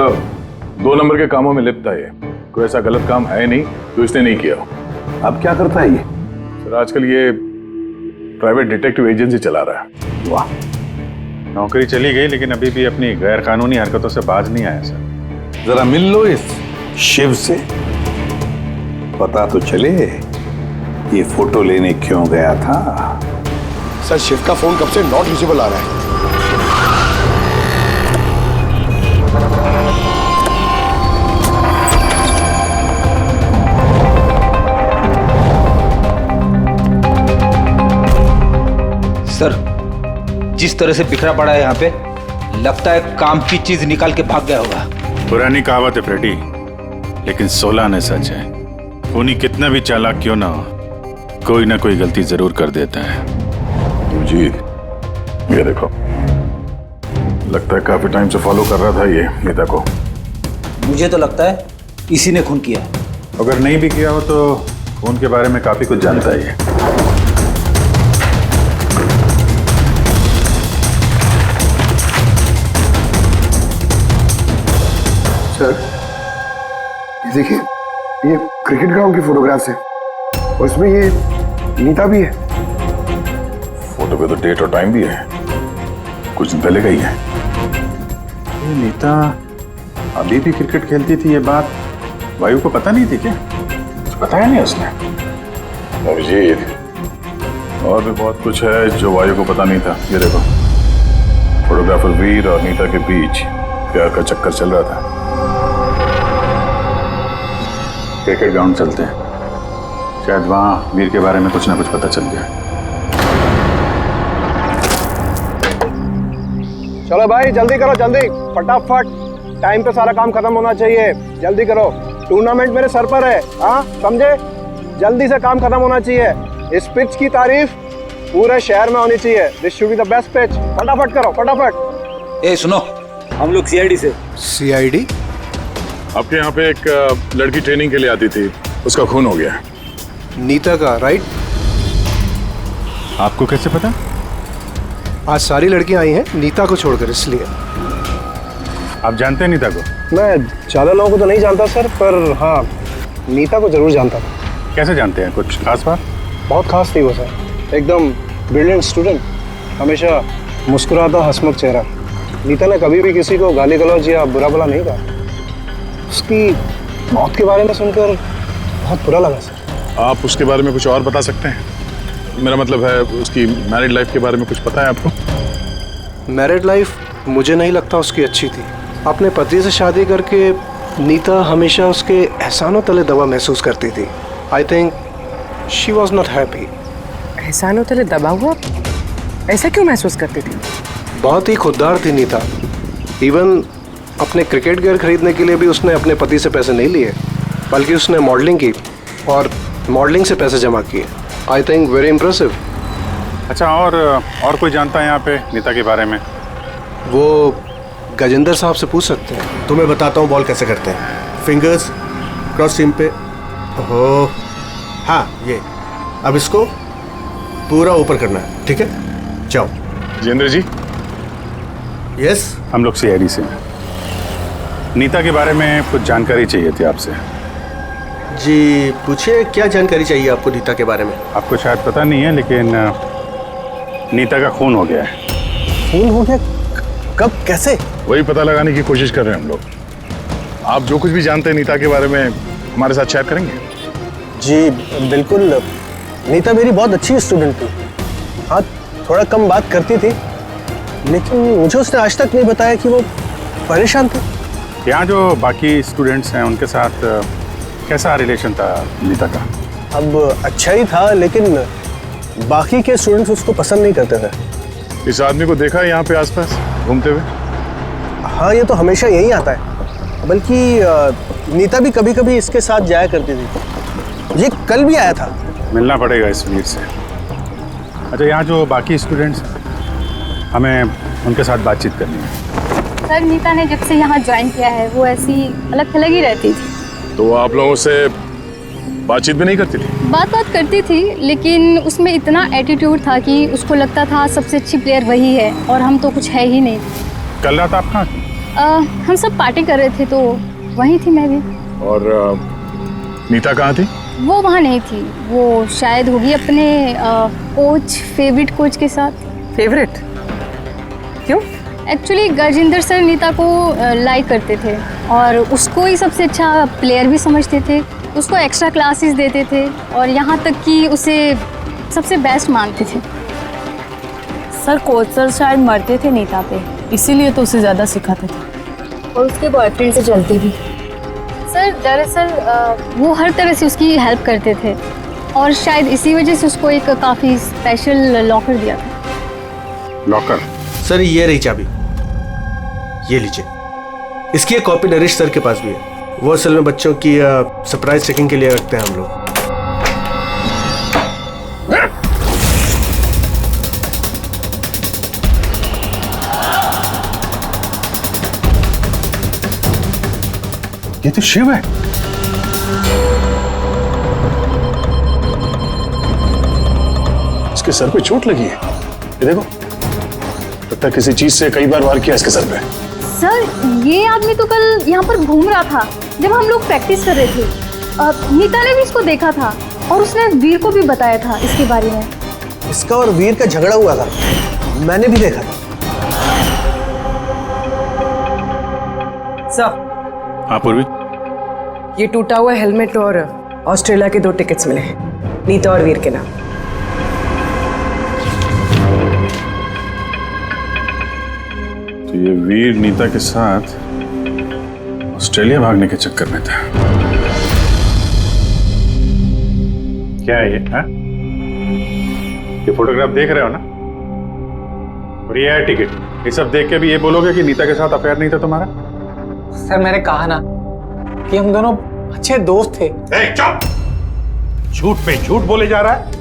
2 नंबर के कामों में लिप्त है ये, कोई ऐसा गलत काम है नहीं जो इसने नहीं किया। अब क्या करता है ये? सर, आजकल ये प्राइवेट डिटेक्टिव एजेंसी चला रहा है। वाह। नौकरी चली गई, लेकिन अभी भी अपनी गैर कानूनी हरकतों से बाज नहीं आया सर। जरा मिल लो इस शिव से, पता तो चले ये फोटो लेने क्यों गया था। सर, शिव का फोन कब से नॉट रीचेबल आ रहा है। सर, जिस तरह से बिखरा पड़ा है यहाँ पे, लगता है काम की चीज निकाल के भाग गया होगा। पुरानी कहावत है फ्रेडी, लेकिन 16 ने सच है। खूनी कितना भी चालाक क्यों ना हो, कोई ना कोई गलती जरूर कर देता है। जी, ये देखो, लगता है काफी टाइम से फॉलो कर रहा था ये नीता को। मुझे तो लगता है इसी ने खून किया है। अगर नहीं भी किया हो तो खून के बारे में काफी कुछ जानता ही है। सर, ये देखिए, ये क्रिकेट ग्राउंड की फोटोग्राफ्स है और इसमें ये नीता भी है। फोटो पे तो डेट और टाइम भी है, कुछ दिन पहले का ही है। ये नीता अभी भी क्रिकेट खेलती थी, ये बात वायु को पता नहीं थी क्या? कुछ बताया नहीं उसने? अभिजीत, और भी बहुत कुछ है जो वायु को पता नहीं था। ये देखो, फोटोग्राफर वीर और नीता के बीच प्यार का चक्कर चल रहा था। क्रिकेट ग्राउंड चलते हैं, शायद वहां वीर के बारे में कुछ ना कुछ पता चल गया। चलो भाई जल्दी करो, जल्दी फटाफट, टाइम पे सारा काम खत्म होना चाहिए, जल्दी करो। टूर्नामेंट मेरे सर पर है, हाँ समझे? जल्दी से काम खत्म होना चाहिए। इस पिच की तारीफ पूरे शहर में होनी चाहिए। This should be the best pitch. फटाफट करो, फटाफट। ए सुनो, हम लोग सीआईडी से। सीआईडी? आपके यहाँ पे एक लड़की ट्रेनिंग के लिए आती थी, उसका खून हो गया। नीता का, राइट? आपको कैसे पता? आज सारी लड़कियां आई हैं नीता को छोड़कर, इसलिए। आप जानते हैं नीता को? मैं ज्यादा लोगों को तो नहीं जानता सर, पर हाँ नीता को जरूर जानता था। कैसे जानते हैं? कुछ खास बात? बहुत खास थी वो सर, एकदम ब्रिलियंट स्टूडेंट, हमेशा मुस्कुराता हंसमुख चेहरा। नीता ने कभी भी किसी को गाली गलौज या बुरा भला नहीं कहा। उसकी मौत के बारे में सुनकर बहुत बुरा लगा सर। आप उसके बारे में कुछ और बता सकते हैं? मेरा मतलब है उसकी मैरिड लाइफ के बारे में कुछ पता है आपको? मैरिड लाइफ मुझे नहीं लगता उसकी अच्छी थी। अपने पति से शादी करके नीता हमेशा उसके एहसानों तले दबा महसूस करती थी। I think she was not happy. एहसानों तले दबा हुआ? ऐसा क्यों महसूस करती थी? बहुत ही खुददार थी नीता। इवन अपने क्रिकेट गियर खरीदने के लिए भी उसने अपने पति से पैसे नहीं लिए, बल्कि उसने मॉडलिंग की और मॉडलिंग से पैसे जमा किए। I think very impressive. अच्छा, और कोई जानता है यहाँ पे नीता के बारे में? वो गजेंद्र साहब से पूछ सकते हैं। तुम्हें बताता हूँ बॉल कैसे करते हैं। फिंगर्स क्रॉस सीम पे, हो हाँ ये। अब इसको पूरा ऊपर करना है, ठीक है? जाओ। जितेंद्र जी। यस? हम लोग सीआईडी से। नीता के बारे में कुछ जानकारी चाहिए थी आपसे। जी पूछिए, क्या जानकारी चाहिए आपको नीता के बारे में? आपको शायद पता नहीं है, लेकिन नीता का खून हो गया है। खून हो गया? कब, कैसे? वही पता लगाने की कोशिश कर रहे हैं हम लोग। आप जो कुछ भी जानते हैं नीता के बारे में हमारे साथ शेयर करेंगे? जी बिल्कुल। नीता मेरी बहुत अच्छी स्टूडेंट थी। हाँ, थोड़ा कम बात करती थी, लेकिन मुझे उसने आज तक नहीं बताया कि वो परेशान थी। यहाँ जो बाकी स्टूडेंट्स हैं उनके साथ कैसा रिलेशन था नीता का? अब अच्छा ही था, लेकिन बाकी के स्टूडेंट्स उसको पसंद नहीं करते थे। इस आदमी को देखा है यहाँ पे आसपास घूमते हुए? हाँ, ये तो हमेशा यहीं आता है। बल्कि नीता भी कभी कभी इसके साथ जाया करती थी। ये कल भी आया था। मिलना पड़ेगा इस वीर से। अच्छा, यहाँ जो बाकी स्टूडेंट्स, हमें उनके साथ बातचीत करनी है। सर, नीता ने जब से यहाँ ज्वाइन किया है वो ऐसी अलग थलग ही रहती थी। तो आप लोगों से बातचीत भी नहीं करती थी? बात करती थी, लेकिन उसमें इतना एटीट्यूड था कि उसको लगता था सबसे अच्छी प्लेयर वही है और हम तो कुछ है ही नहीं। कल रात आप कहाँ थी? हम सब पार्टी कर रहे थे तो वहीं थी मैं भी। और नीता कहाँ थी? वो वहाँ नहीं थी, वो शायद होगी अपने कोच, फेवरेट कोच के साथ। फेवरेट? क्यों? एक्चुअली गजेंद्र सर नीता को लाइक करते थे और उसको ही सबसे अच्छा प्लेयर भी समझते थे। उसको एक्स्ट्रा क्लासेस देते थे और यहाँ तक कि उसे सबसे बेस्ट मानते थे। सर, कोच सर शायद मरते थे नीता पे, इसीलिए तो उसे ज़्यादा सिखाते थे। और उसके बॉयफ्रेंड से चलती भी। सर, दरअसल वो हर तरह से उसकी हेल्प करते थे और शायद इसी वजह से उसको एक काफ़ी स्पेशल लॉकर दिया था। लॉकर? सर, ये रही चाबी, ये लीजिए। इसकी एक कॉपी नरेश सर के पास भी है। वो असल में बच्चों की सरप्राइज चेकिंग के लिए रखते हैं हम लोग। ये तो शिव है। इसके सर पे चोट लगी है, ये देखो। लगता है किसी चीज से कई बार वार किया इसके सर पे। सर, ये आदमी तो कल यहाँ पर घूम रहा था जब हम लोग प्रैक्टिस कर रहे थे। नीता ने भी इसको देखा था और उसने वीर को भी बताया था इसके बारे में। इसका और वीर का झगड़ा हुआ था, मैंने भी देखा था। सर। हाँ पूर्वी। ये टूटा हुआ हेलमेट और ऑस्ट्रेलिया के 2 टिकट्स मिले हैं, नीता और वीर के नाम। ये वीर नीता के साथ ऑस्ट्रेलिया भागने के चक्कर में था। क्या है ये? हा? ये फोटोग्राफ देख रहे हो ना? और ये है टिकट। ये सब देख के भी ये बोलोगे कि नीता के साथ अफेयर नहीं था तुम्हारा? सर मैंने कहा ना कि हम दोनों अच्छे दोस्त थे। चुप! झूठ पे झूठ बोले जा रहा है।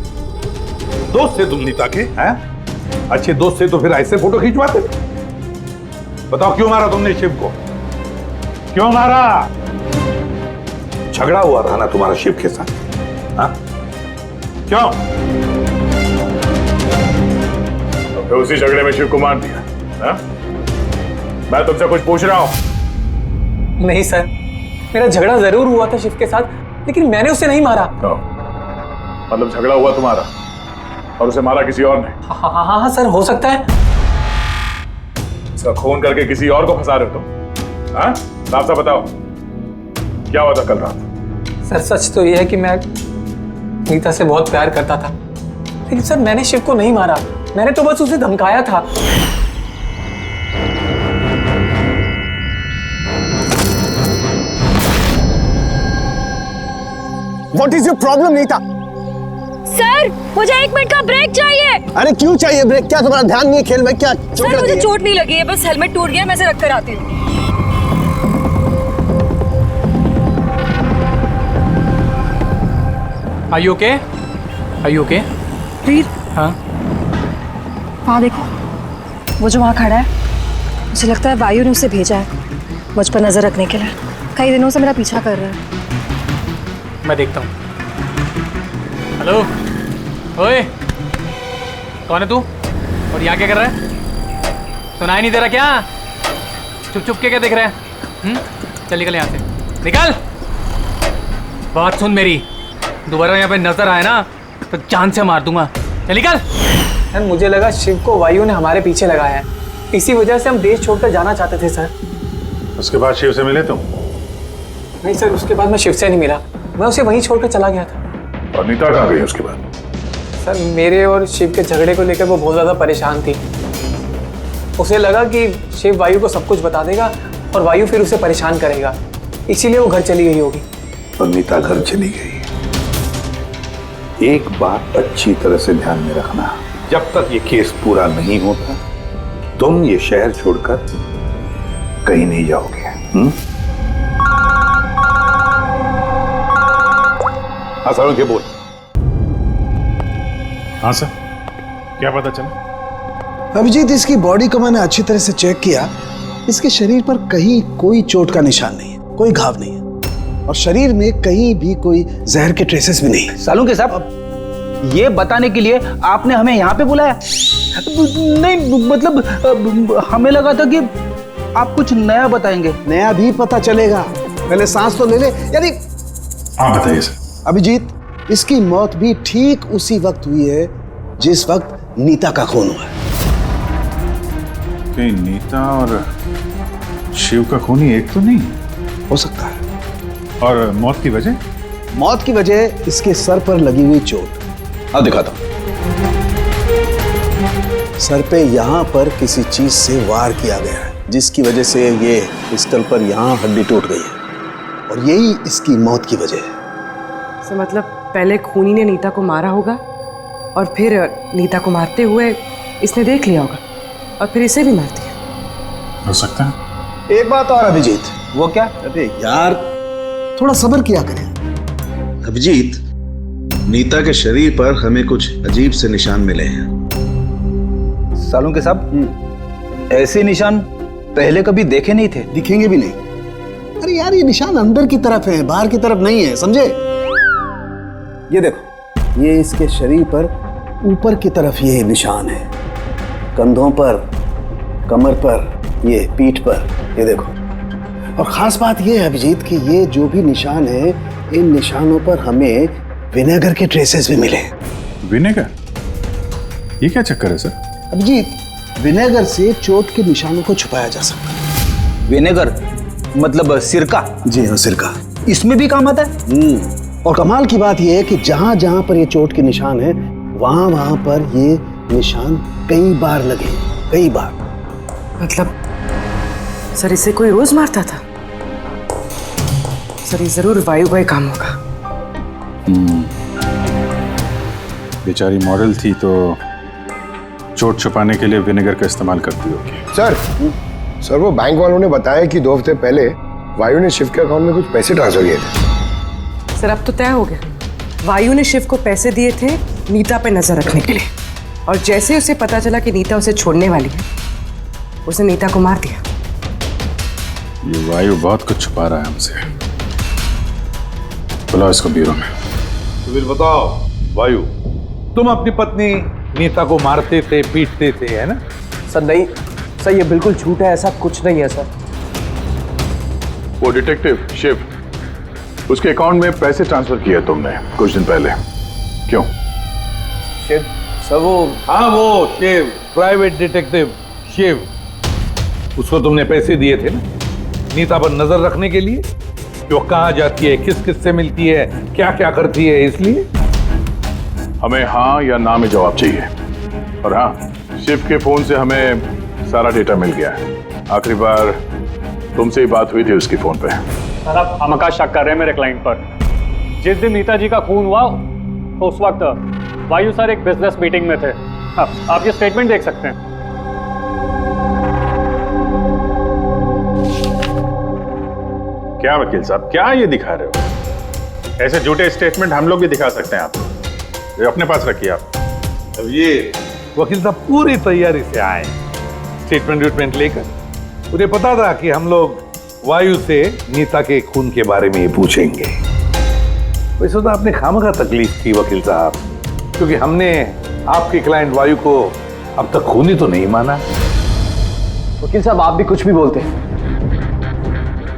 दोस्त थे तुम नीता के? हैं? अच्छे दोस्त थे तो फिर ऐसे फोटो खिंचवाते? बताओ क्यों मारा तुमने शिव को? क्यों मारा? झगड़ा हुआ था ना तुम्हारा शिव के साथ? हाँ? क्यों? तो फिर उसी झगड़े में शिव को मार दिया? हाँ? मैं तुमसे कुछ पूछ रहा हूं। नहीं सर, मेरा झगड़ा जरूर हुआ था शिव के साथ, लेकिन मैंने उसे नहीं मारा। मतलब झगड़ा हुआ तुम्हारा और उसे मारा किसी और ने? हाँ सर, हो सकता है। इसका खून करके किसी और को फंसा रहे हो तुम? हाँ? साफ साफ बताओ, क्या हुआ था कल रात? सर सच तो यह है कि मैं नीता से बहुत प्यार करता था, लेकिन सर मैंने शिव को नहीं मारा, मैंने तो बस उसे धमकाया था। What is your problem, Neeta? Sir मुझे 1 मिनट का ब्रेक चाहिए। अरे क्यों चाहिए ब्रेक? क्या तुम्हारा ध्यान नहीं है खेल में? क्या चोट सर लगी मुझे है? चोट नहीं लगी है, बस हेलमेट टूट गया, मैं इसे रख कर आती हूँ। Are you okay? Are you okay? वीर, हाँ? वहाँ देखो, वो जो वहाँ खड़ा है, मुझे लगता है वायु ने उसे भेजा है मुझ पर नजर रखने के लिए। कई दिनों से मेरा पीछा कर रहा है। मैं देखता हूँ। हेलो, ओए, कौन है तू? और यहाँ क्या कर रहा है? सुनाई नहीं दे रहा क्या? चुप चुप के क्या देख रहा है? चल निकल यहाँ से, निकल। बात सुन मेरी, दोबारा यहाँ पे नजर आए ना तो जान से मार दूंगा। चल निकल। सर मुझे लगा शिव को वायु ने हमारे पीछे लगाया है, इसी वजह से हम देश छोड़कर जाना चाहते थे सर। उसके बाद शिव से मिले तुम? नहीं सर, उसके बाद मैं शिव से नहीं मिला, मैं उसे वहीं छोड़कर चला गया था। और नीता कहाँ गई उसके बाद? सर मेरे और शिव के झगड़े को लेकर वो बहुत ज़्यादा परेशान थी। उसे लगा कि शिव वायु को सब कुछ बता देगा और वायु फिर उसे परेशान करेगा, इसीलिए वो घर चली गई होगी। और नीता घर चली गई। एक बात अच्छी तरह से ध्यान में रखना, जब तक ये केस पूरा नहीं होता तुम ये शहर छोड़कर कहीं नहीं जाओगे। हाँ सारुण के बोल। हाँ सर, क्या पता चला? अभिजीत, इसकी बॉडी को मैंने अच्छी तरह से चेक किया। इसके शरीर पर कहीं कोई चोट का निशान नहीं है, कोई घाव नहीं है, और शरीर में कहीं भी कोई जहर के ट्रेसेस भी नहीं है। सालुंके साहब, ये बताने के लिए आपने हमें यहाँ पे बुलाया? नहीं मतलब हमें लगा था कि आप कुछ नया बताएंगे। नया भी पता चलेगा, पहले सांस तो ले ले। यानी हाँ बताइए सर। अभिजीत, इसकी मौत भी ठीक उसी वक्त हुई है जिस वक्त नीता का खून हुआ है। कहीं नीता और शिव का खून ही एक तो नहीं हो सकता है। और मौत की वजह? मौत की वजह इसके सर पर लगी हुई चोट। अब दिखाता हूं। सर पे यहां पर किसी चीज से वार किया गया है, जिसकी वजह से ये पिस्टल पर यहां हड्डी टूट गई है, और यही इसकी मौत की वजह है। तो मतलब पहले खूनी ने नीता को मारा होगा और फिर नीता को मारते हुए इसने देख लिया होगा और फिर इसे भी मार दिया। हो सकता है। एक बात और अभिजीत। वो क्या? अरे यार, थोड़ा सब्र किया करें। अभिजीत, नीता के शरीर पर हमें कुछ अजीब से निशान मिले हैं। सालुंके साहब, ऐसे निशान पहले कभी देखे नहीं थे। दिखेंगे भी नहीं। अरे यार, ये निशान अंदर की तरफ है, बाहर की तरफ नहीं है, समझे? ये देखो, ये इसके शरीर पर ऊपर की तरफ ये निशान है, कंधों पर, कमर पर, ये पीठ पर, ये देखो। और खास बात ये है अभिजीत कि ये जो भी निशान है, इन निशानों पर हमें विनेगर के ट्रेसेस भी मिले। विनेगर? ये क्या चक्कर है सर? अभिजीत, विनेगर से चोट के निशानों को छुपाया जा सकता है। विनेगर मतलब सिरका? जी हाँ, सिरका। इसमें भी काम आता है। और कमाल की बात यह है कि जहां जहां पर ये चोट के निशान है, वहां वहां पर ये निशान कई बार लगे, कई बार। मतलब सर इसे कोई रोज मारता था? सर ये जरूर वायु का ही काम होगा। बेचारी मॉडल थी तो चोट छुपाने के लिए विनेगर का इस्तेमाल करती होगी। सर वो बैंक वालों ने बताया कि 2 हफ्ते पहले वायु ने शिव के अकाउंट में कुछ पैसे ट्रांसफर किए थे। सर अब तो तय हो गया, वायु ने शिव को पैसे दिए थे नीता पे नजर रखने के लिए, और जैसे उसे पता चला कि नीता उसे छोड़ने वाली है, उसने नीता को मार दिया। ये वायु बहुत कुछ छुपा रहा है हमसे। बुलाओ इसको ब्यूरो में। तो फिर बताओ वायु, तुम अपनी पत्नी नीता को मारते थे, पीटते थे, है ना? सर नहीं सर, ये बिल्कुल झूठ है, ऐसा कुछ नहीं है सर। वो डिटेक्टिव शिव, उसके अकाउंट में पैसे ट्रांसफर किए तुमने कुछ दिन पहले, क्यों? शिव सर वो, हाँ वो शिव, प्राइवेट डिटेक्टिव शिव, उसको तुमने पैसे दिए थे ना नीता पर नजर रखने के लिए कि वो कहाँ जाती है, किस किस से मिलती है, क्या क्या करती है, इसलिए हमें हाँ या ना में जवाब चाहिए। और हाँ, शिव के फोन से हमें सारा डेटा मिल गया है। आखिरी बार तुमसे ही बात हुई थी उसके फोन पे। सर आप हमका शक कर रहे हैं मेरे क्लाइंट पर। जिस दिन नीता जी का खून हुआ तो उस वक्त वायु सर एक बिजनेस मीटिंग में थे। आप ये स्टेटमेंट देख सकते हैं। क्या वकील साहब, क्या ये दिखा रहे हो? ऐसे झूठे स्टेटमेंट हम लोग भी दिखा सकते हैं आपको, ये अपने पास रखिए आप। अब ये वकील साहब पूरी तैयारी से आए स्टेटमेंट लेकर। उन्हें पता था कि हम लोग वायु से नीता के खून के बारे में पूछेंगे। वैसे तो आपने खामखा तकलीफ की वकील साहब, क्योंकि हमने आपके क्लाइंट वायु को अब तक खूनी तो नहीं माना। वकील साहब आप भी कुछ भी बोलते हैं।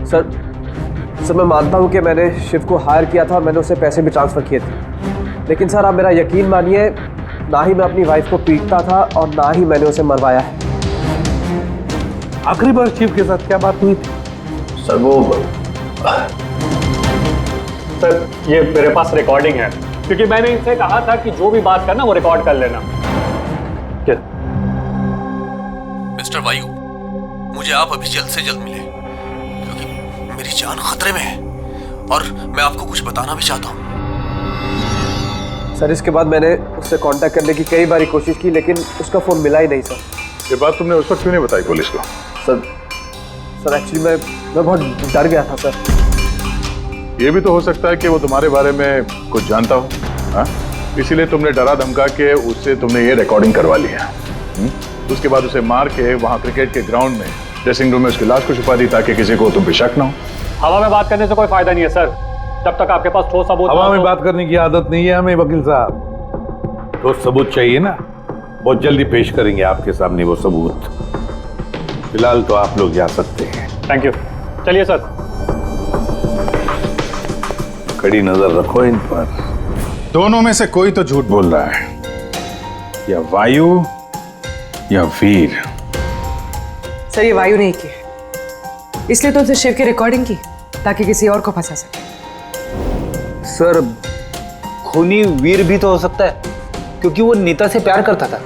सर मैं मानता हूं कि मैंने शिव को हायर किया था और मैंने उसे पैसे भी ट्रांसफर किए थे, लेकिन सर आप मेरा यकीन मानिए, ना ही मैं अपनी वाइफ को पीटता था और ना ही मैंने उसे मरवाया है। आखिरी बार शिव के साथ क्या बात हुई थी? सर वो सर ये मेरे पास रिकॉर्डिंग है, क्योंकि मैंने इनसे कहा था कि जो भी बात करना वो रिकॉर्ड कर लेना। क्या? मिस्टर वायु, मुझे आप अभी जल्द से जल्द मिले, क्योंकि मेरी जान खतरे में है और मैं आपको कुछ बताना भी चाहता हूँ। सर इसके बाद मैंने उससे कांटेक्ट करने की कई बार कोशिश की, लेकिन उसका फोन मिला ही नहीं सर। ये बात तुमने उस वक्त क्यों नहीं बताई पुलिस को? सर एक्चुअली मैं बहुत डर गया था सर। ये भी तो हो सकता है कि वो तुम्हारे बारे में कुछ जानता हो, हाँ? इसीलिए तुमने डरा धमका के उससे तुमने ये रिकॉर्डिंग करवा ली है। उसके बाद उसे मार के वहाँ क्रिकेट के ग्राउंड में ड्रेसिंग रूम में उसकी लाश को छुपा दी, ताकि किसी को तुम पे शक ना हो। हवा में बात करने से कोई फायदा नहीं है सर, जब तक आपके पास ठोस सबूत। हवा में बात करने की आदत नहीं है हमें वकील साहब, ठोस सबूत चाहिए ना, बहुत जल्दी पेश करेंगे आपके सामने वो सबूत। फिलहाल तो आप लोग जा सकते हैं। थैंक यू, चलिए सर। कड़ी नजर रखो इन पर। दोनों में से कोई तो झूठ बोल रहा है, या वायु या वीर। सर ये वायु नहीं की, इसलिए तो उसे शिव की रिकॉर्डिंग की ताकि किसी और को फंसा सके। सर खूनी वीर भी तो हो सकता है, क्योंकि वो नीता से प्यार करता था।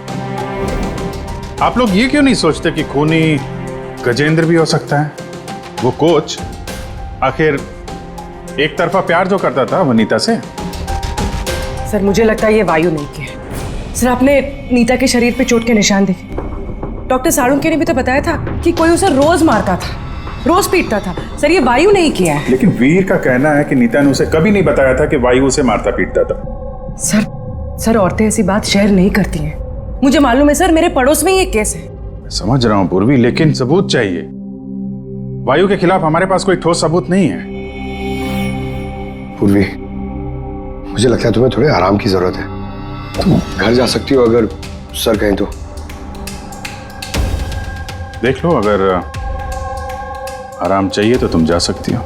आप लोग ये क्यों नहीं सोचते कि खूनी गजेंद्र भी हो सकता है? वो कोच आखिर एक तरफा प्यार जो करता था वो नीता से। सर मुझे लगता है ये वायु नहीं की है। सर आपने नीता के शरीर पे चोट के निशान देखे। डॉक्टर साळुंखे ने भी तो बताया था कि कोई उसे रोज मारता था, रोज पीटता था। सर ये वायु नहीं किया है। लेकिन वीर का कहना है कि नीता ने उसे कभी नहीं बताया था कि वायु उसे मारता पीटता था। सर औरतें ऐसी बात शेयर नहीं करती हैं। मुझे मालूम है सर, मेरे पड़ोस में ये केस है। समझ रहा हूं पूर्वी, लेकिन सबूत चाहिए। वायु के खिलाफ हमारे पास कोई ठोस सबूत नहीं है। पूर्वी, मुझे लगता है तुम्हें थोड़े आराम की जरूरत है। तुम घर जा सकती हो अगर सर कहें तो। देख लो, अगर आराम चाहिए तो तुम जा सकती हो।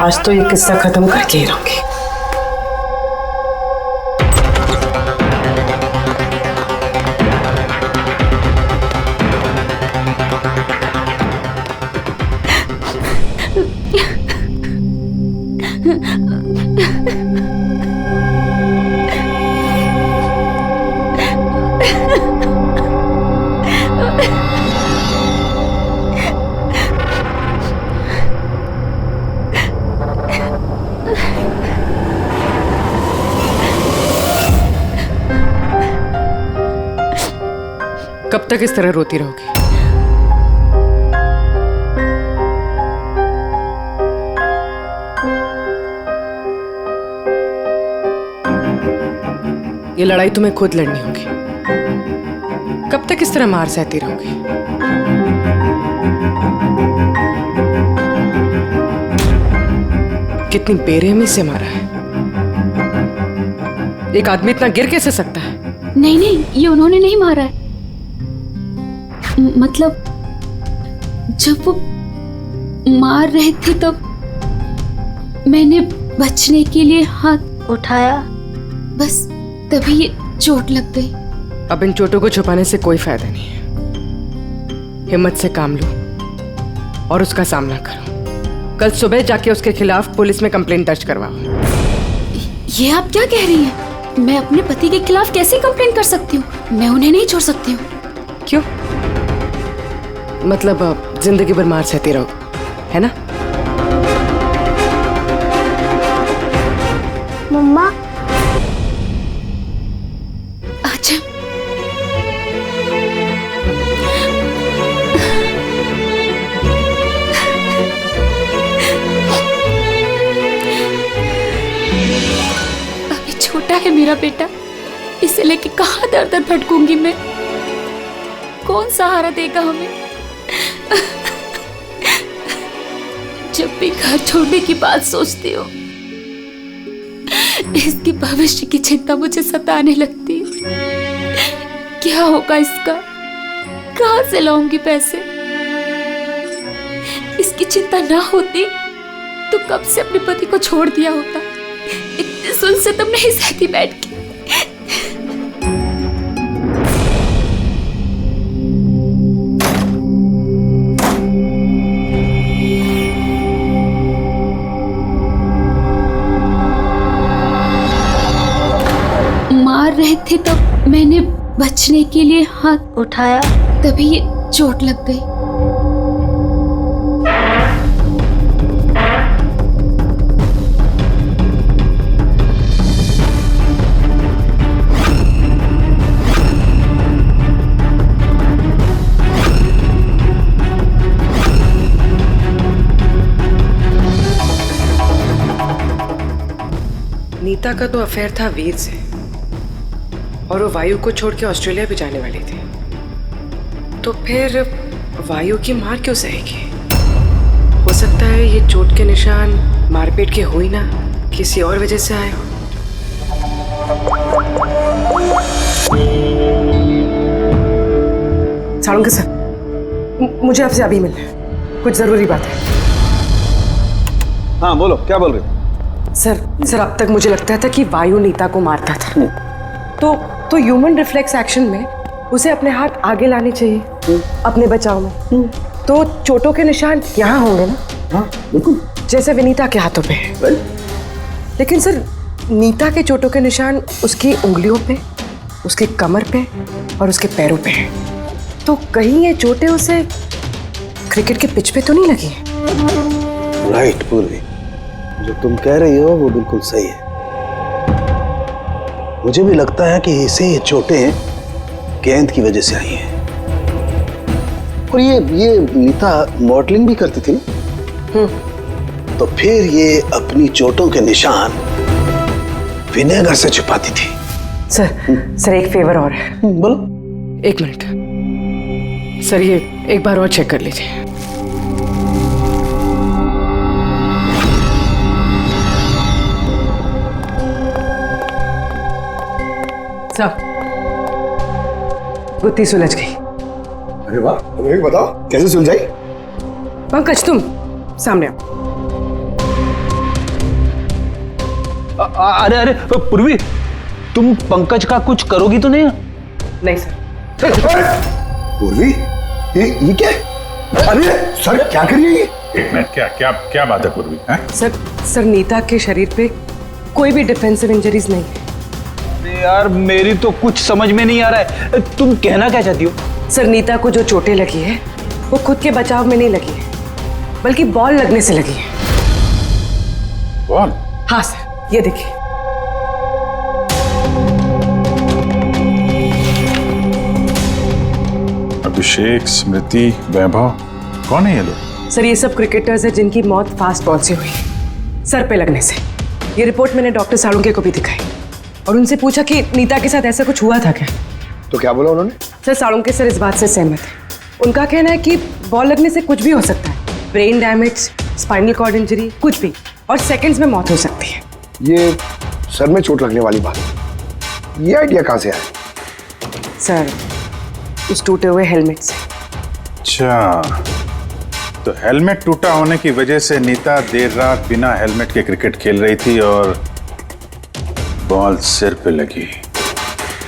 आज तो ये किस्सा खत्म करके ही रहूंगी। कब तक इस तरह रोती रहोगी? ये लड़ाई तुम्हें खुद लड़नी होगी। कब तक इस तरह मार सहती रहोगी? कितनी बेरहमी से मारा है। एक आदमी इतना गिर कैसे सकता है? नहीं नहीं, ये उन्होंने नहीं मारा है। मतलब जब वो मार रहे थे तब मैंने बचने के लिए हाथ उठाया, बस तभी ये चोट लग गई। अब इन चोटों को छुपाने से कोई फायदा नहीं है। हिम्मत से काम लो और उसका सामना करो। कल सुबह जाके उसके खिलाफ पुलिस में कंप्लेंट दर्ज करवाओ। ये आप क्या कह रही हैं? मैं अपने पति के खिलाफ कैसे कंप्लेंट कर सकती हूँ? मैं उन्हें नहीं छोड़ सकती हूँ। क्यों? मतलब जिंदगी भर मार सहती रहो, है ना? मम्मा, अच्छा अभी छोटा है मेरा बेटा, इसे लेके कहाँ दर दर भटकूंगी मैं? कौन सहारा देगा हमें? जब भी घर छोड़ने की बात सोचती हूँ, इसके भविष्य की चिंता मुझे सताने लगती है। क्या होगा इसका? कहाँ से लाऊंगी पैसे? इसकी चिंता ना होती तो कब से अपने पति को छोड़ दिया होता। इतने सुन से तुम नहीं सहती बैठ के। मार रहे थे तब मैंने बचने के लिए हाथ उठाया, तभी ये चोट लग गई। नीता का तो अफेयर था वीर से, और वो वायु को छोड़ के ऑस्ट्रेलिया भी जाने वाली थी। तो फिर वायु की मार क्यों सहेगी? हो सकता है ये चोट के निशान मारपीट के हो ही ना, किसी और वजह से आए हो। साळुंके सर, मुझे आपसे अभी मिलना है, कुछ जरूरी बात है। हाँ बोलो, क्या बोल रहे हो? सर अब तक मुझे लगता था कि वायु नीता को मारता था। तो ह्यूमन रिफ्लेक्स एक्शन में उसे अपने हाथ आगे लाने चाहिए अपने बचाव में। तो चोटों के निशान यहाँ होंगे ना? हाँ बिल्कुल, जैसे विनीता के हाथों पे है। लेकिन सर, नीता के चोटों के निशान उसकी उंगलियों पे, उसकी कमर पे और उसके पैरों पे है। तो कहीं ये चोटें उसे क्रिकेट के पिच पे तो नहीं लगी हैं? राइट पूर्वी, जो तुम कह रही हो वो बिल्कुल सही है। मुझे भी लगता है कि इसे ये चोटें गेंद की वजह से आई हैं। और ये नीता मॉडलिंग भी करती थी ना, तो फिर ये अपनी चोटों के निशान विनेगर से छुपाती थी। सर एक फेवर और है। बोलो। 1 मिनट सर, ये एक बार और चेक कर लीजिए। सब गुत्थी सुलझ गई। अरे वाह, तुम्हें बताओ कैसे सुलझाई? पंकज तुम सामने आओ। अरे अरे पूर्वी, तुम पंकज का कुछ करोगी तो नहीं? नहीं सर। पूर्वी, ये क्या? अरे सर क्या कर रही है ये? एक मिनट, क्या क्या क्या बात है पूर्वी? सर नीता के शरीर पे कोई भी डिफेंसिव इंजरीज नहीं है। यार मेरी तो कुछ समझ में नहीं आ रहा है, तुम कहना क्या चाहती हो? सर नीता को जो चोटें लगी है वो खुद के बचाव में नहीं लगी है, बल्कि बॉल लगने से लगी है। बॉल? हाँ सर, ये देखिए। अभिषेक, स्मृति, वैभव, कौन है ये लोग? सर ये सब क्रिकेटर्स हैं जिनकी मौत फास्ट बॉल से हुई, सर पे लगने से। ये रिपोर्ट मैंने डॉक्टर साळुंके को भी दिखाई और उनसे पूछा कि नीता के साथ ऐसा कुछ हुआ था क्या। तो क्या बोला उन्होंने? सर साळुंके सर इस बात से सहमत है। उनका कहना है कि बॉल लगने से कुछ भी हो सकता है, brain damage, spinal cord injury, कुछ भी, और सेकंड्स में मौत हो सकती है। ये सर में चोट लगने वाली बात, ये आइडिया कहाँ से आया? सर उस टूटे हुए हेलमेट से। अच्छा, तो हेलमेट टूटा होने की वजह से नीता देर रात बिना हेलमेट के क्रिकेट खेल रही थी और बॉल सिर पे लगी।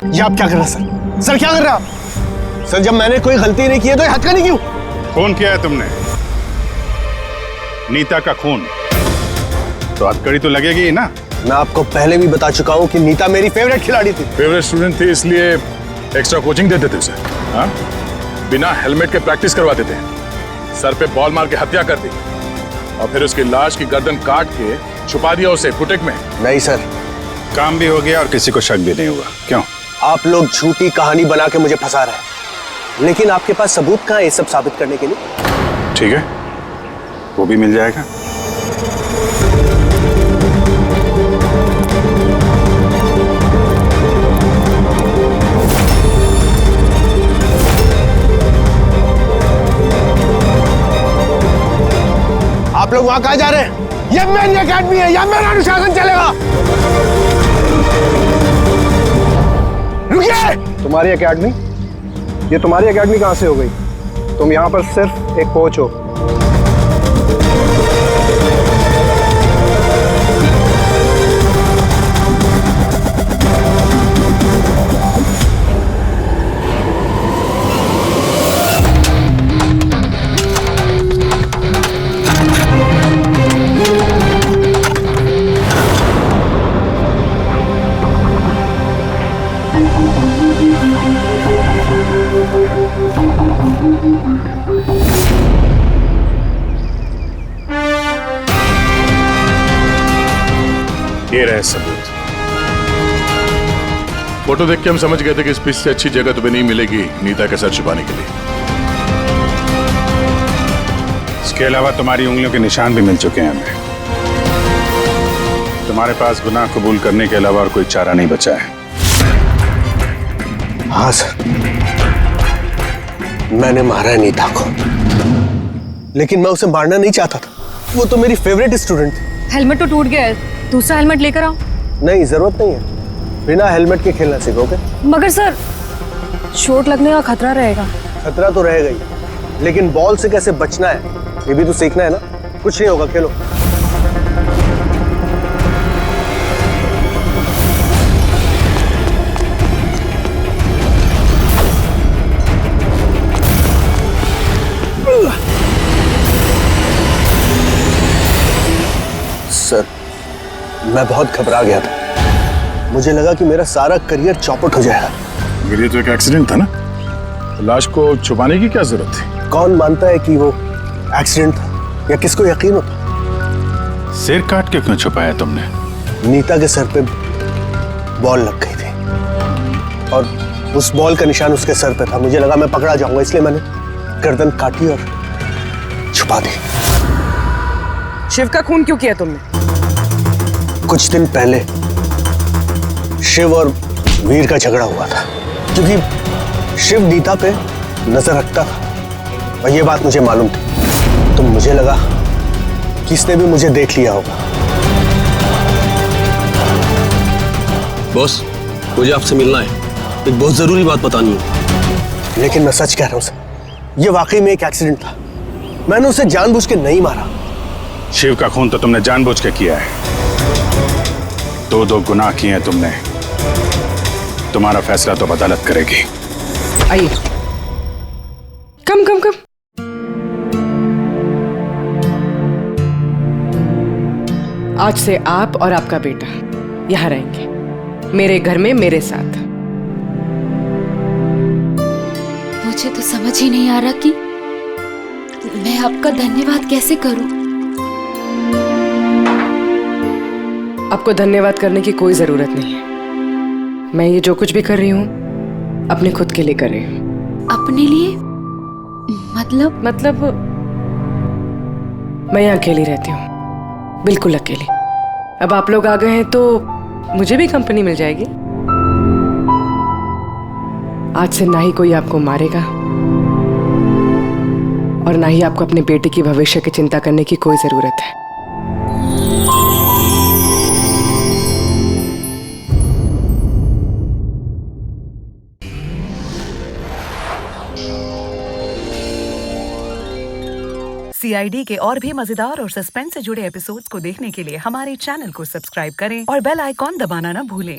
ये आप क्या कर रहे हैं सर? सर क्या कर रहे हैं आप? सर जब मैंने कोई गलती नहीं की है तो हथकड़ी क्यों? खून किया है तुमने, नीता का खून, तो हथकड़ी तो लगेगी ही ना। मैं आपको पहले भी बता चुका हूं कि नीता मेरी फेवरेट खिलाड़ी थी। फेवरेट स्टूडेंट थी इसलिए एक्स्ट्रा कोचिंग देते थे उसे, हाँ? बिना हेलमेट के प्रैक्टिस करवाते थे, सर पे बॉल मार के हत्या कर दी और फिर उसकी लाश की गर्दन काट के छुपा दिया उसे बुटीक में। नहीं सर, काम भी हो गया और किसी को शक भी नहीं हुआ। क्यों? आप लोग झूठी कहानी बना के मुझे फंसा रहे हैं, लेकिन आपके पास सबूत कहाँ है ये सब साबित करने के लिए? ठीक है, वो भी मिल जाएगा। आप लोग वहां कहाँ जा रहे हैं? ये मेरी एकेडमी है, यहाँ मेरा अनुशासन चलेगा। रुकिए! तुम्हारी एकेडमी? ये तुम्हारी एकेडमी कहाँ से हो गई? तुम यहाँ पर सिर्फ एक कोच हो। ये रहे सबूत। फोटो देख के हम समझ गए थे कि इस पिच से अच्छी जगह तुम्हें नहीं मिलेगी नीता के सर छुपाने के लिए। इसके अलावा तुम्हारी उंगलियों के निशान भी मिल चुके हैं हमें। तुम्हारे पास गुनाह कबूल करने के अलावा और कोई चारा नहीं बचा है। हाँ सर, मैंने मारा है नीता को, लेकिन मैं उसे मारना नहीं चाहता था। वो तो मेरी फेवरेट स्टूडेंट थी। हेलमेट तो टूट गया है, दूसरा हेलमेट लेकर आओ। नहीं, जरूरत नहीं है, बिना हेलमेट के खेलना सीखोगे। मगर सर चोट लगने का खतरा रहेगा। खतरा तो रहेगा ही, लेकिन बॉल से कैसे बचना है ये भी तो सीखना है ना। कुछ नहीं होगा, खेलो। सर मैं बहुत घबरा गया था, मुझे लगा कि मेरा सारा करियर चौपट हो जाएगा। मगर ये तो एक एक्सीडेंट था ना, लाश को छुपाने की क्या जरूरत थी? कौन मानता है कि वो एक्सीडेंट था, या किसको यकीन होता? सिर काट के क्यों छुपाया तुमने? नीता के सर पे बॉल लग गई थी और उस बॉल का निशान उसके सर पे था। मुझे लगा मैं पकड़ा जाऊंगा, इसलिए मैंने गर्दन काटी और छुपा दी। शिव का खून क्यों किया तुमने? कुछ दिन पहले शिव और वीर का झगड़ा हुआ था, क्योंकि शिव नीता पे नजर रखता था और ये बात मुझे मालूम थी, तो मुझे लगा कि इसने भी मुझे देख लिया होगा। बॉस, मुझे आपसे मिलना है, एक बहुत जरूरी बात बतानी है। लेकिन मैं सच कह रहा हूं सर, ये वाकई में एक एक्सीडेंट था। मैंने उसे जानबूझ के नहीं मारा। शिव का खून तो तुमने जानबूझ के किया है। दो गुनाह किए हैं तुमने, तुम्हारा फैसला तो अदालत करेगी। आइए। कम कम कम। आज से आप और आपका बेटा यहाँ रहेंगे, मेरे घर में मेरे साथ। मुझे तो समझ ही नहीं आ रहा कि मैं आपका धन्यवाद कैसे करूं। आपको धन्यवाद करने की कोई जरूरत नहीं है। मैं ये जो कुछ भी कर रही हूँ अपने खुद के लिए कर रही हूँ। अपने लिए? मतलब मैं यहाँ अकेली रहती हूँ, बिल्कुल अकेली। अब आप लोग आ गए हैं तो मुझे भी कंपनी मिल जाएगी। आज से ना ही कोई आपको मारेगा और ना ही आपको अपने बेटे की भविष्य की चिंता करने की कोई जरूरत है। CID के और भी मजेदार और सस्पेंस से जुड़े एपिसोड्स को देखने के लिए हमारे चैनल को सब्सक्राइब करें और बेल आइकॉन दबाना ना भूलें।